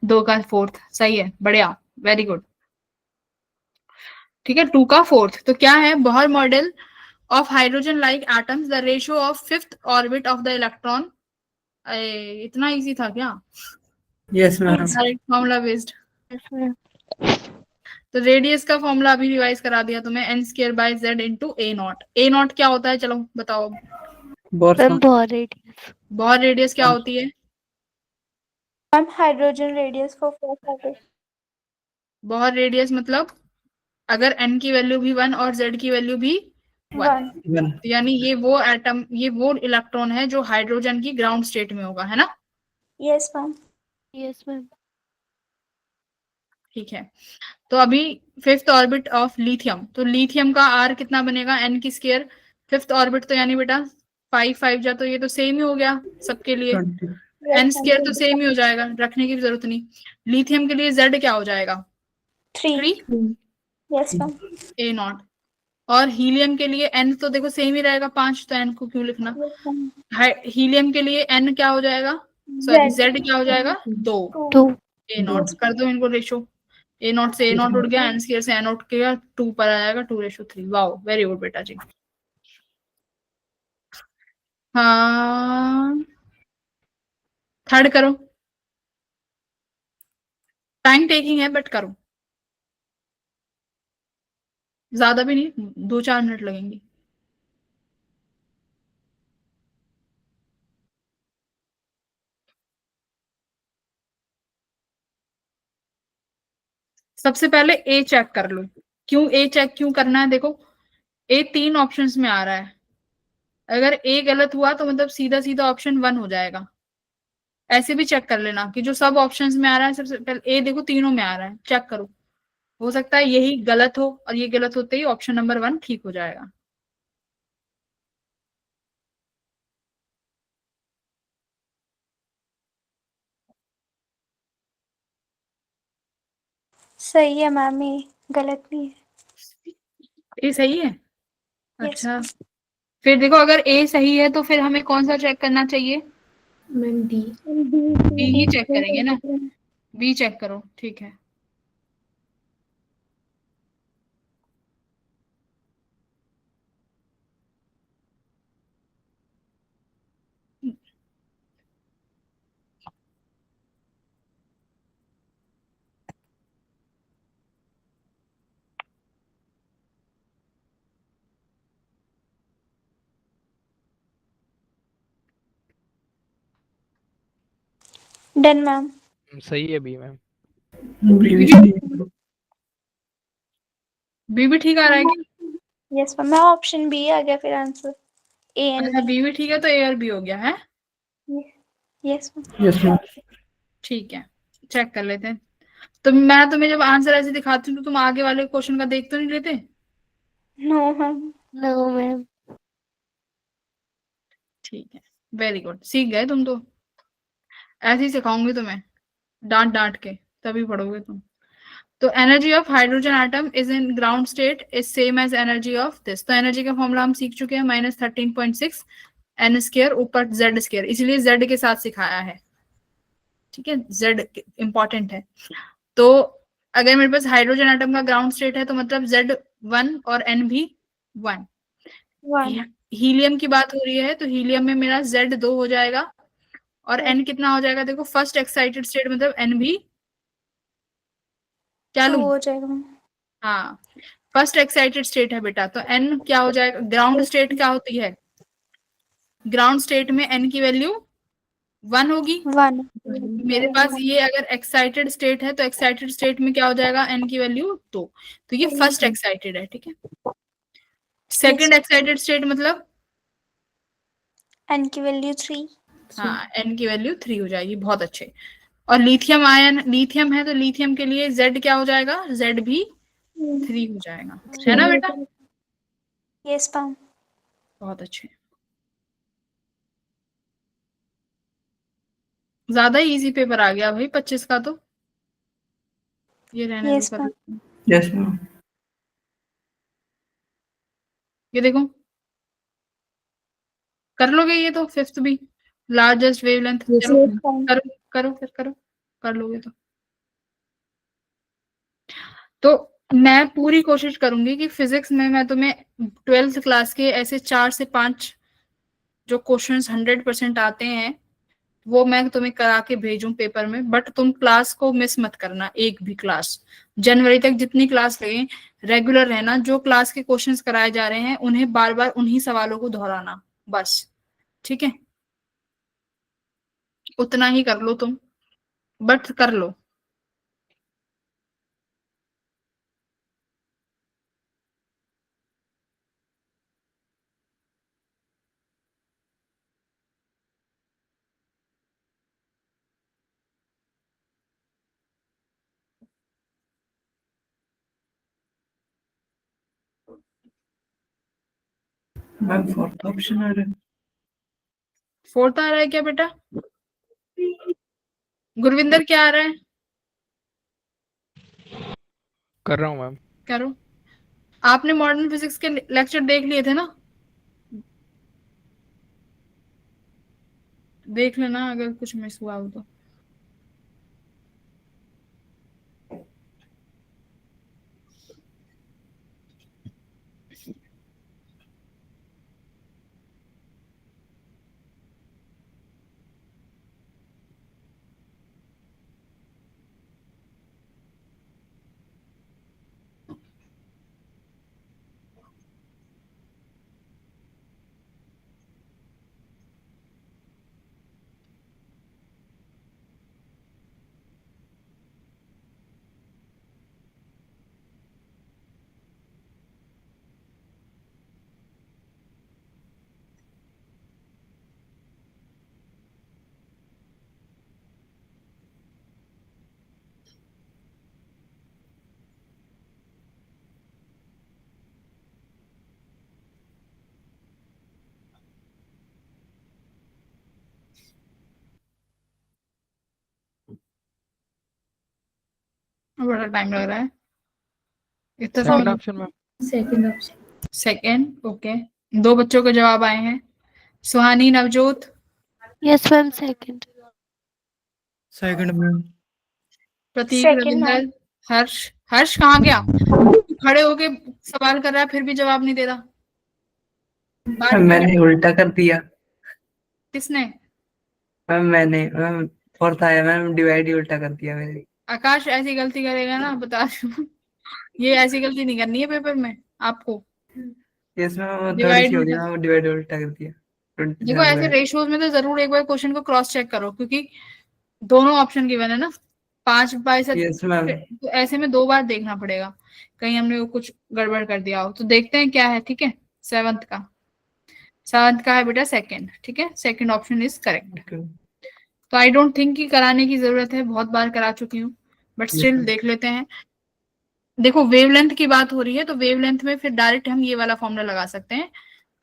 Speaker 1: 2 का 4th सही है, बढ़िया, वेरी गुड। ठीक है, 2 का 4th तो क्या है? Bohr model of hydrogen like atoms, the ratio of 5th orbit of the electron. इतना इजी था क्या?
Speaker 5: Yes ma'am.
Speaker 1: Direct formula based.
Speaker 8: Yes ma'am.
Speaker 1: तो रेडियस का फॉर्मूला अभी रिवाइज करा दिया तुम्हें, n² / z into a0। a0 क्या होता है, चलो बताओ।
Speaker 8: मैम बहुत रेडियस।
Speaker 1: बोहर रेडियस क्या होती है?
Speaker 2: Ma'am hydrogen radius for first orbit.
Speaker 1: Bohr radius मतलब अगर n की वैल्यू भी 1 और z की वैल्यू भी 1,
Speaker 2: 1।
Speaker 1: यानी ये वो एटम, ये वो इलेक्ट्रॉन है जो हाइड्रोजन की ग्राउंड स्टेट में होगा, है ना?
Speaker 2: Yes ma'am.
Speaker 8: Yes ma'am.
Speaker 1: ठीक है, तो अभी 5th ऑर्बिट ऑफ लिथियम, तो लिथियम का r कितना बनेगा? n की स्क्वायर। 5th ऑर्बिट तो यानी बेटा 5 5 जा, तो ये तो सेम ही हो गया सबके लिए। n स्क्वायर तो सेम ही हो जाएगा, रखने की भी जरूरत नहीं। लिथियम के लिए z क्या हो जाएगा?
Speaker 2: 3।
Speaker 1: 3
Speaker 2: यस मैम।
Speaker 1: a0। और हीलियम के लिए n तो देखो सेम ही रहेगा 5, तो n को क्यों लिखना? हीलियम के लिए n क्या हो जाएगा? सॉरी, z क्या हो जाएगा? 2
Speaker 8: 2।
Speaker 1: a0। कर दो इनको रेशो, a0 से a0 उड़ गया, n स्क्वायर से n उठ गया, 2 पर आ जाएगा, 2:3। वाओ, वेरी गुड बेटा जी। हाँ, थर्ड करो। टाइम टेकिंग है बट करो, ज्यादा भी नहीं, 2-4 मिनट लगेंगे। सबसे पहले ए चेक कर लो। क्यों ए चेक क्यों करना है? देखो, ए 3 ऑप्शंस में आ रहा है, अगर ए गलत हुआ तो मतलब सीधा सीधा ऑप्शन 1 हो जाएगा। ऐसे भी चेक कर लेना कि जो सब ऑप्शंस में आ रहा है, सबसे पहले ए देखो तीनों में आ रहा है, चेक करो। हो सकता है यही गलत हो, और ये गलत होते ही ऑप्शन नंबर 1 ठीक हो जाएगा।
Speaker 2: सही है मैम, ये गलत नहीं है।
Speaker 1: ए सही है?
Speaker 2: यस
Speaker 1: अच्छा, फिर देखो अगर ए सही है तो फिर हमें कौन सा चेक करना चाहिए?
Speaker 3: Ma'am D.
Speaker 1: बी ही चेक करेंगे ना, बी चेक करो, ठीक है।
Speaker 2: Done ma'am.
Speaker 7: सही है बी मैम।
Speaker 1: बी भी ठीक आ रहा है क्या?
Speaker 2: यस मैम, ऑप्शन बी आ गया फिर आंसर, ए एंड
Speaker 1: अच्छा, बी भी ठीक है तो ए और बी हो गया है।
Speaker 2: B. Yes ma'am.
Speaker 5: Yes ma'am.
Speaker 1: ठीक है, चेक कर लेते हैं। तो मैं तुम्हें जब आंसर ऐसे दिखाती हूँ तो तुम आगे वाले क्वेश्चन का देख तो नहीं लेते?
Speaker 2: No ma'am.
Speaker 8: No, ma'am.
Speaker 1: ठीक है, वेरी गुड, सीख गए तुम तो। ऐसे ही सिखाऊंगी तुम्हें, डांट डांट के, तभी पढ़ोगे तुम। तो energy of hydrogen atom is in ground state is same as energy of this. तो एनर्जी का फॉर्मूला हम सीख चुके हैं, -13.6 एन स्क्र ऊपर जेड स्क्र, इसलिए जेड के साथ सिखाया है, ठीक है, जेड इंपॉर्टेंट है। तो अगर मेरे पास हाइड्रोजन एटम का ग्राउंड स्टेट है तो मतलब Z1 और N भी 1।
Speaker 2: 1।
Speaker 1: हीलियम की बात हो रही है तो हीलियम में मेरा Z2 हो जाएगा और
Speaker 2: Two.
Speaker 1: N कितना हो जाएगा? देखो फर्स्ट एक्साइटेड स्टेट मतलब N भी क्या
Speaker 2: 2
Speaker 1: लूं?
Speaker 2: हो जाएगा मैम।
Speaker 1: हाँ, फर्स्ट एक्साइटेड स्टेट है बेटा, तो N क्या हो जाएगा? ग्राउंड स्टेट क्या होती है? ग्राउंड स्टेट में N की वैल्यू 1 होगी।
Speaker 2: 1।
Speaker 1: मेरे पास ये अगर एक्साइटेड स्टेट है तो एक्साइटेड स्टेट में क्या हो जाएगा? N की वैल्यू 2। तो ये फर्स्ट एक्साइटेड है, ठीक है। सेकंड एक्साइटेड स्टेट मतलब
Speaker 2: एन की वैल्यू 3।
Speaker 1: हाँ, N की वैल्यू 3 हो जाएगी, बहुत अच्छे। और लिथियम आयन, लिथियम है तो लिथियम के लिए Z क्या हो जाएगा? Z भी 3 हो जाएगा, है ना बेटा?
Speaker 2: Yes ma'am.
Speaker 1: बहुत अच्छे, ज्यादा इजी पेपर आ गया भाई 25 का तो। ये रहने दो,
Speaker 2: यस
Speaker 1: कर
Speaker 2: मैम।
Speaker 1: लेते हैं।
Speaker 5: Yes ma'am.
Speaker 1: ये देखो, कर लोगे ये तो, फिफ्थ भी, लार्जेस्ट वेवलेंथ, चलो
Speaker 2: यस मैम।
Speaker 1: करो करो फिर करो, कर लोगे तो मैं पूरी कोशिश करूंगी कि फिजिक्स में मैं तुम्हें 12th क्लास के ऐसे 4 से 5 जो क्वेश्चंस 100% आते हैं वो मैं तुम्हें करा के भेजूं पेपर में। बट तुम क्लास को मिस मत करना, एक भी क्लास। जनवरी तक जितनी क्लास लगे रेगुलर रहना, जो क्लास के क्वेश्चंस कराए जा रहे हैं उन्हें बार बार उन्हीं सवालों को दोहराना, बस, ठीक है। उतना ही कर लो तुम, बट कर लो।
Speaker 5: मैम फोर्थ ऑप्शन आ रहा है।
Speaker 1: फोर्थ आ रहा है क्या बेटा? गुरविंदर क्या आ रहा है?
Speaker 7: कर रहा हूँ मैम।
Speaker 1: करो। आपने मॉडर्न फिजिक्स के लेक्चर देख लिए थे ना? देख लेना अगर कुछ मिस हुआ हो तो। बड़ा टाइम लग रहा है इतना
Speaker 7: सेकंड
Speaker 1: समय।
Speaker 7: Option ma'am.
Speaker 3: Second option.
Speaker 1: Second, okay. 2 बच्चों के जवाब आए हैं, Suhani, Navjot,
Speaker 8: yes ma'am second.
Speaker 5: Second ma'am.
Speaker 1: Prateek,
Speaker 2: second ma'am.
Speaker 1: Ravinder, Harsh. Harsh कहाँ गया? खड़े होके सवाल कर रहा है फिर भी जवाब नहीं दे रहा। बात क्यों?
Speaker 5: मैंने उल्टा कर दिया
Speaker 1: किसने?
Speaker 5: मैम, मैम फोर्थ आया मैम, डिवाइड ही उल्टा कर दिया मैंने।
Speaker 1: आकाश ऐसी गलती करेगा ना, बता रही हूँ। ये ऐसी गलती नहीं करनी है पेपर में आपको।
Speaker 5: यस मैम, थोड़ी
Speaker 1: डिवाइड
Speaker 5: सी हो गई
Speaker 1: उल्टा।
Speaker 5: मैम, डिवाइड उल्टा कर दिया।
Speaker 1: देखो ऐसे रेशियोज में तो जरूर एक बार क्वेश्चन को क्रॉस चेक करो, क्योंकि दोनों ऑप्शन गिवन है ना, 5/7।
Speaker 5: Yes ma'am.
Speaker 1: तो ऐसे में 2 बार देखना पड़ेगा, कहीं हमने वो कुछ गड़बड़ कर दिया हो। तो देखते हैं क्या है, ठीक है। सेवंथ का है बेटा सेकंड, ठीक है। Second option is correct. तो आई डोंट थिंक कि कराने की जरूरत है, बहुत बार करा चुकी हूँ, बट स्टिल देख लेते हैं। देखो वेवलेंथ की बात हो रही है, तो वेवलेंथ में फिर डायरेक्ट हम ये वाला फॉर्मूला लगा सकते हैं,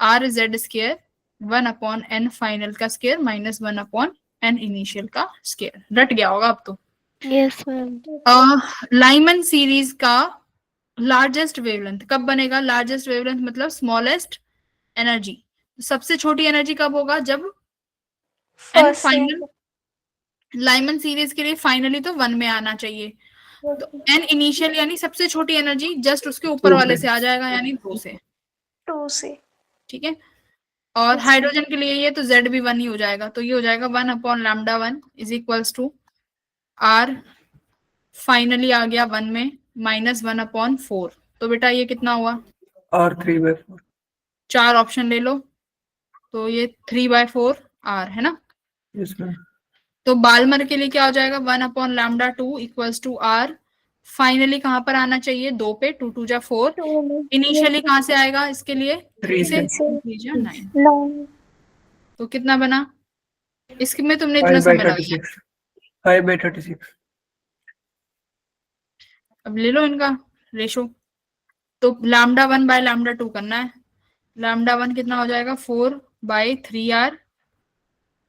Speaker 1: R Z square 1/n final का स्क्वायर माइनस 1/n इनिशियल का स्क्वायर। रट गया होगा अब तो।
Speaker 8: Yes ma'am.
Speaker 1: लाइमन सीरीज का लार्जेस्ट वेवलेंथ कब बनेगा? लार्जेस्ट वेवलेंथ मतलब स्मॉलेस्ट एनर्जी। सबसे छोटी एनर्जी कब होगा? जब N
Speaker 2: first
Speaker 1: final. Lyman series के लिए फाइनली तो 1 में आना चाहिए, तो एन इनिशियल यानी सबसे छोटी एनर्जी जस्ट उसके ऊपर वाले से आ जाएगा, यानी 2 से,
Speaker 2: 2 से।
Speaker 1: ठीक है। और हाइड्रोजन के लिए ये तो जेड भी 1 ही हो जाएगा, तो ये हो जाएगा 1/λ1 is equals to R, finally आ गया 1 में, माइनस 1/4। तो बेटा ये कितना हुआ?
Speaker 5: और 3/4।
Speaker 1: 4 ऑप्शन ले लो, तो ये 3/4 आर है ना।
Speaker 5: Yes ma'am.
Speaker 1: तो बाल्मर के लिए क्या हो जाएगा? 1/λ2 इक्वल्स टू आर, फाइनली कहां पर आना चाहिए? 2 पे, 2 2 जा 4।
Speaker 2: 2 में।
Speaker 1: इनिशियली कहां से आएगा इसके लिए? 3 से,
Speaker 5: 3 से।
Speaker 1: 3 जा 9।
Speaker 2: 9।
Speaker 1: तो कितना बना? इसके में तुमने इतना समय लगाया,
Speaker 5: 5/36। 5/36।
Speaker 1: अब ले लो इनका रेशो। तो λ1/λ2 करना है। λ1 कितना हो जाएगा? 4/3r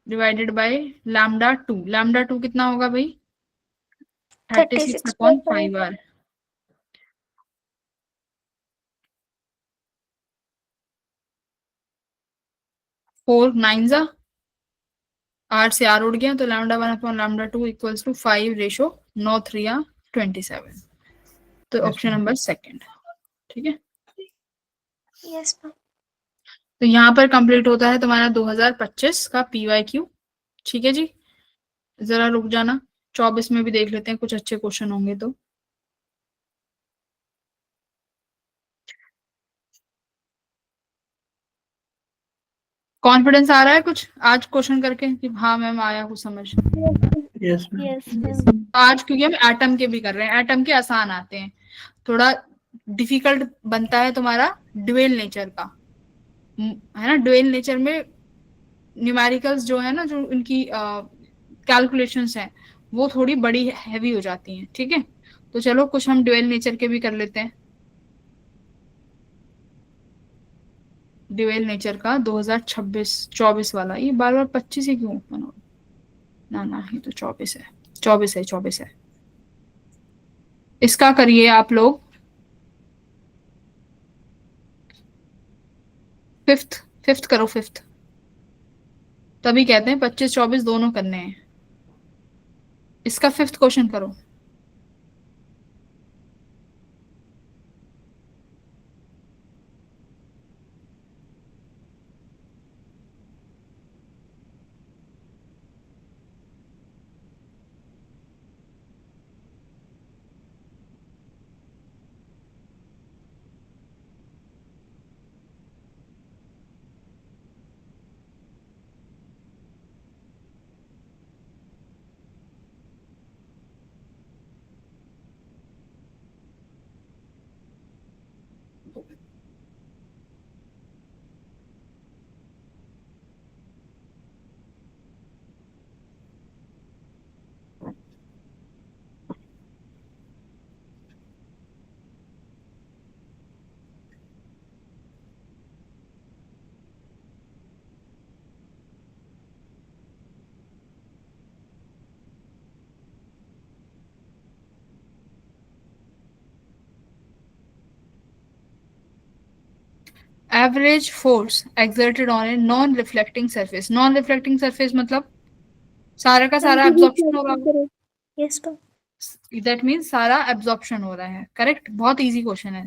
Speaker 1: divided by λ2। λ2 कितना होगा भाई? 36/5r। 4 9 जा, r से r उड़ गया, तो λ1/λ2 इक्वल्स टू 5 रेशो 9 3 27। तो ऑप्शन नंबर सेकंड, ठीक है।
Speaker 2: Yes ma'am.
Speaker 1: तो यहाँ पर कंप्लीट होता है तुम्हारा 2025 का PYQ, ठीक है जी। जरा रुक जाना, 24 में भी देख लेते हैं, कुछ अच्छे क्वेश्चन होंगे तो। कॉन्फिडेंस आ रहा है कुछ आज क्वेश्चन करके कि हाँ मैम आया कुछ समझ?
Speaker 5: Yes ma'am.
Speaker 8: Yes ma'am.
Speaker 1: आज क्योंकि हम एटम के भी कर रहे हैं, एटम के आसान आते हैं, थोड़ा डिफिकल्ट बनता है तुम्हारा ड्यूअल नेचर का, है ना। ड्यूअल नेचर में न्यूमेरिकल्स जो है ना, जो उनकी कैलकुलेशंस हैं, वो थोड़ी बड़ी हैवी हो जाती हैं, ठीक है। तो चलो कुछ हम ड्यूअल नेचर के भी कर लेते हैं। ड्यूअल नेचर का 2026-24 वाला, ये बार बार 25 ही क्यों ओपन हो? ना ना, ये तो 24 है, 24 है। इसका करिए आप लोग फिफ्थ करो, फिफ्थ। तभी कहते हैं 25-24 दोनों करने हैं। इसका फिफ्थ क्वेश्चन करो। Average force exerted on a non reflecting surface. Non reflecting surface मतलब सारा का सारा एब्जॉर्प्शन होगा।
Speaker 2: Yes ma'am.
Speaker 1: दैट मीन्स सारा एब्जॉर्प्शन हो रहा है। करेक्ट, बहुत इजी क्वेश्चन है।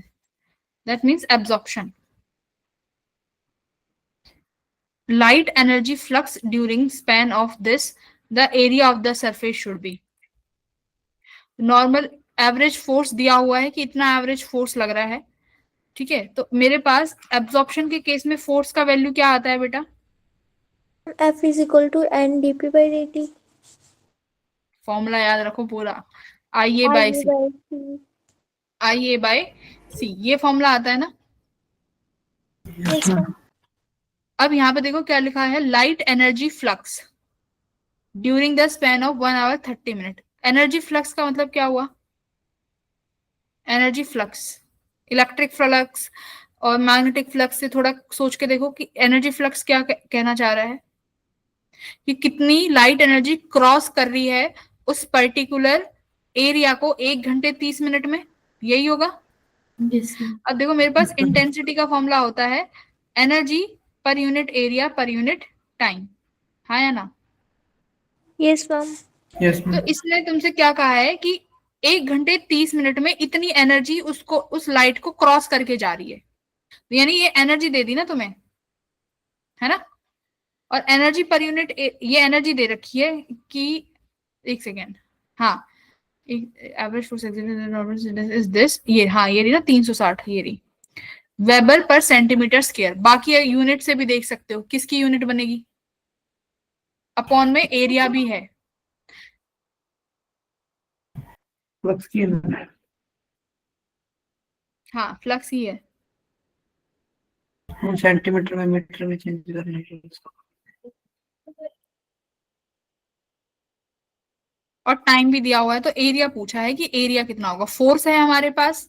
Speaker 1: That means absorption. Light energy flux during span of this, the area of the surface should be. Normal average force दिया हुआ है कि इतना एवरेज फोर्स लग रहा है, ठीक है। तो मेरे पास एब्जॉर्प्शन के केस में फोर्स का वैल्यू क्या आता है बेटा?
Speaker 2: F is equal to NdP/dt.
Speaker 1: Formula याद रखो पूरा, आई ए बाय सी।
Speaker 2: I/C.
Speaker 1: आई ए बाय सी, ये फॉर्मूला आता है ना।
Speaker 2: Yes ma'am.
Speaker 1: अब यहाँ पे देखो क्या लिखा है, light energy flux during the span of 1 hour 30 minute. Energy flux का मतलब क्या हुआ? एनर्जी फ्लक्स, इलेक्ट्रिक फ्लक्स और मैग्नेटिक फ्लक्स से थोड़ा सोच के देखो कि एनर्जी फ्लक्स क्या कहना चाह रहा है, कि कितनी लाइट एनर्जी क्रॉस कर रही है उस पर्टिकुलर एरिया को 1 घंटे 30 मिनट में, यही होगा। अब देखो मेरे पास इंटेंसिटी का फॉर्मूला होता है energy per unit area per unit time, हाँ या ना?
Speaker 2: Yes ma'am.
Speaker 5: यस
Speaker 1: तो
Speaker 5: मैम।
Speaker 1: इसने तुमसे क्या कहा है कि 1 घंटे 30 मिनट में इतनी एनर्जी उसको, उस लाइट को क्रॉस करके जा रही है। तो यानी ये एनर्जी दे दी ना तुम्हें, है ना। और एनर्जी पर यूनिट, ये एनर्जी दे रखी है कि, एक सेकेंड, हाँ, एवरेज फोर्स इज दिस, ये हाँ ये रही ना 360, ये रही वेबर पर सेंटीमीटर स्क्वायर। बाकी यूनिट से भी देख सकते हो किसकी यूनिट बनेगी, अपॉन में एरिया भी है।
Speaker 5: फ्लक्स की है।
Speaker 1: हाँ फ्लक्स ही है।
Speaker 5: सेंटीमीटर में मीटर में चेंज करने के लिए उसको।
Speaker 1: और टाइम भी दिया हुआ है, तो एरिया पूछा है कि एरिया कितना होगा। फोर्स है हमारे पास,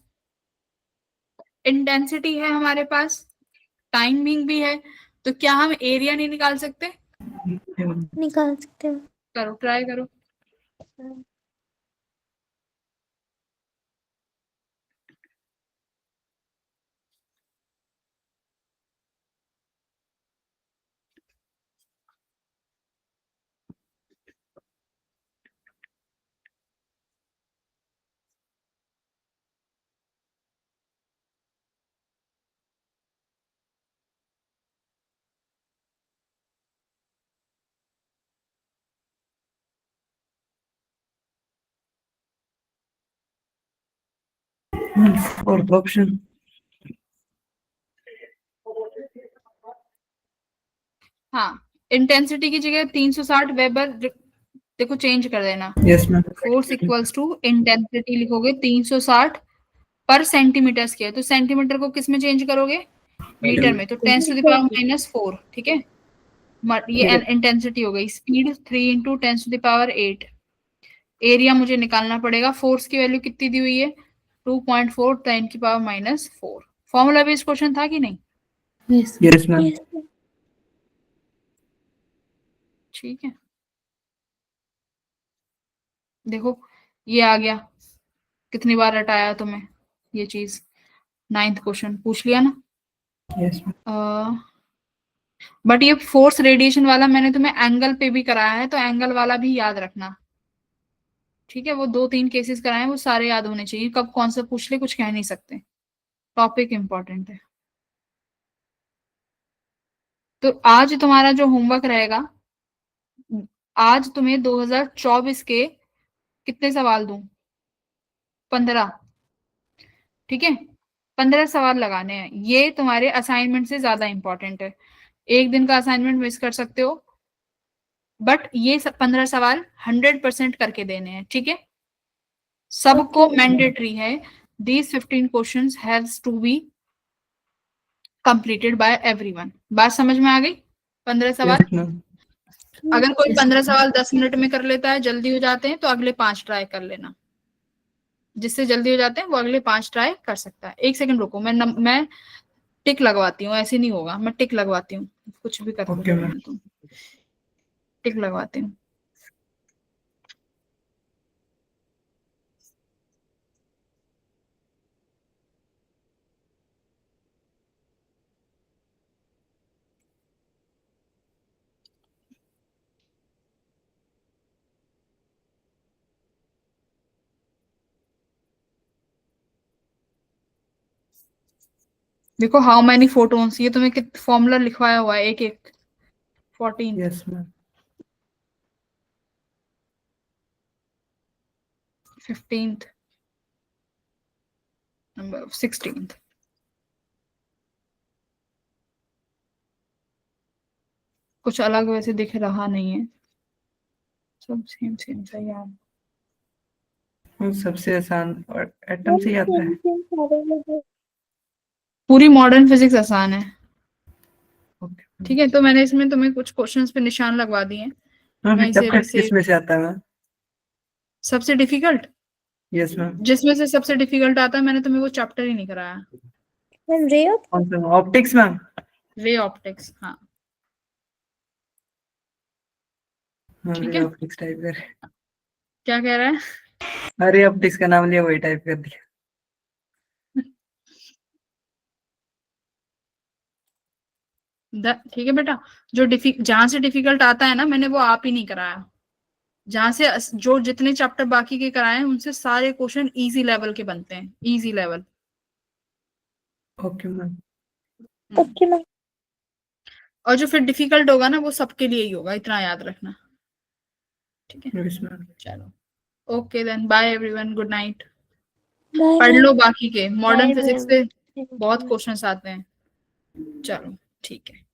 Speaker 1: इंटेंसिटी है हमारे पास, टाइमिंग भी है, तो क्या हम एरिया नहीं निकाल सकते?
Speaker 2: निकाल सकते हैं।
Speaker 1: करो, ट्राई करो।
Speaker 5: Fourth option.
Speaker 1: हाँ, इंटेंसिटी की जगह 360 वेबर देखो चेंज कर देना।
Speaker 5: Yes ma'am.
Speaker 1: Force equals to intensity लिखोगे 360 पर सेंटीमीटर स्क्वायर, तो सेंटीमीटर को किस में चेंज करोगे? मीटर में, तो 10⁻⁴, ठीक है। ये इंटेंसिटी हो गई। स्पीड 3 × 10⁸ एरिया मुझे निकालना पड़ेगा। फोर्स की वैल्यू कितनी दी हुई है? 2.4 10⁻⁴। फॉर्मूला बेस्ड क्वेश्चन था कि नहीं?
Speaker 5: Yes ma'am.
Speaker 1: ठीक है, देखो ये आ गया। कितनी बार रटाया तुम्हें ये चीज? 9th क्वेश्चन पूछ लिया ना।
Speaker 5: Yes ma'am.
Speaker 1: बट ये फोर्स रेडिएशन वाला मैंने तुम्हें एंगल पे भी कराया है, तो एंगल वाला भी याद रखना, ठीक है। वो 2-3 केसेस कराए हैं, वो सारे याद होने चाहिए। कब कौन सा पूछ ले कुछ कह नहीं सकते, टॉपिक इंपॉर्टेंट है। तो आज तुम्हारा जो होमवर्क रहेगा, आज तुम्हें 2024 के कितने सवाल दूं? 15, ठीक है। 15 सवाल लगाने हैं, ये तुम्हारे असाइनमेंट से ज्यादा इंपॉर्टेंट है। एक दिन का असाइनमेंट मिस कर सकते हो, बट ये 15 सवाल 100% करके देने हैं, ठीक है। सबको मैंडेटरी है, these 15 questions has to be completed by everyone। बात समझ में आ गई? 15 सवाल।
Speaker 5: Yes ma'am.
Speaker 1: अगर कोई 15 सवाल 10 मिनट में कर लेता है, जल्दी हो जाते हैं, तो अगले 5 ट्राई कर लेना। जिससे जल्दी हो जाते हैं वो अगले 5 ट्राई कर सकता है। एक सेकंड रुको, मैं टिक लगवाती हूँ, ऐसे नहीं होगा। मैं टिक लगवाती हूँ, कुछ भी करते
Speaker 5: ओके
Speaker 1: रहो
Speaker 5: मैम।
Speaker 1: तुम। टिक लगवाती हूँ। देखो हाउ मैनी फोटोन्स, ये तुम्हें कित फॉर्मूला लिखवाया हुआ है, एक एक 14
Speaker 5: yes ma'am
Speaker 1: 15th number 16th। कुछ अलग वैसे दिख रहा नहीं है, सब सेम सेम सा यार।
Speaker 5: सबसे आसान और एटम से ही आता है।
Speaker 1: पूरी मॉडर्न फिजिक्स आसान है।
Speaker 5: ओके
Speaker 1: ठीक है, तो मैंने इसमें तुम्हें कुछ क्वेश्चंस पे निशान लगवा दिए हैं।
Speaker 5: मैम
Speaker 1: मैं इसे
Speaker 5: टफ
Speaker 1: वैसे
Speaker 5: किस में से आता है मैम?
Speaker 1: सबसे डिफिकल्ट,
Speaker 5: यस मैम
Speaker 1: जिसमें से सबसे डिफिकल्ट आता है, मैंने तुम्हें वो चैप्टर ही नहीं कराया।
Speaker 2: मैम रे ऑफ
Speaker 5: कौन सा? Optics ma'am.
Speaker 1: रे ऑप्टिक्स, हाँ
Speaker 5: हाँ
Speaker 1: ठीक
Speaker 5: रे
Speaker 1: है।
Speaker 5: ऑप्टिक्स टाइप कर।
Speaker 1: क्या कह रहा है?
Speaker 5: अरे ऑप्टिक्स का नाम लिया वही टाइप कर दिया।
Speaker 1: ठीक है बेटा, जो जहां से डिफिकल्ट आता है ना, मैंने वो आप ही नहीं कराया। जहां से जो जितने चैप्टर बाकी के कराए हैं, उनसे सारे क्वेश्चन इजी लेवल के बनते हैं, easy level.
Speaker 5: Okay ma'am
Speaker 2: okay ma'am.
Speaker 1: और जो फिर डिफिकल्ट होगा ना, वो सबके लिए ही होगा, इतना याद रखना। ठीक है,
Speaker 5: यस मैम
Speaker 1: चलो okay then, bye everyone, good night.
Speaker 2: Bye
Speaker 1: पढ़
Speaker 2: मैम।
Speaker 1: लो बाकी के, मॉडर्न
Speaker 8: Bye,
Speaker 1: फिजिक्स
Speaker 8: ma'am.
Speaker 1: से
Speaker 8: Thank
Speaker 1: बहुत
Speaker 8: you.
Speaker 1: क्वेश्चंस आते हैं। चलो ठीक है।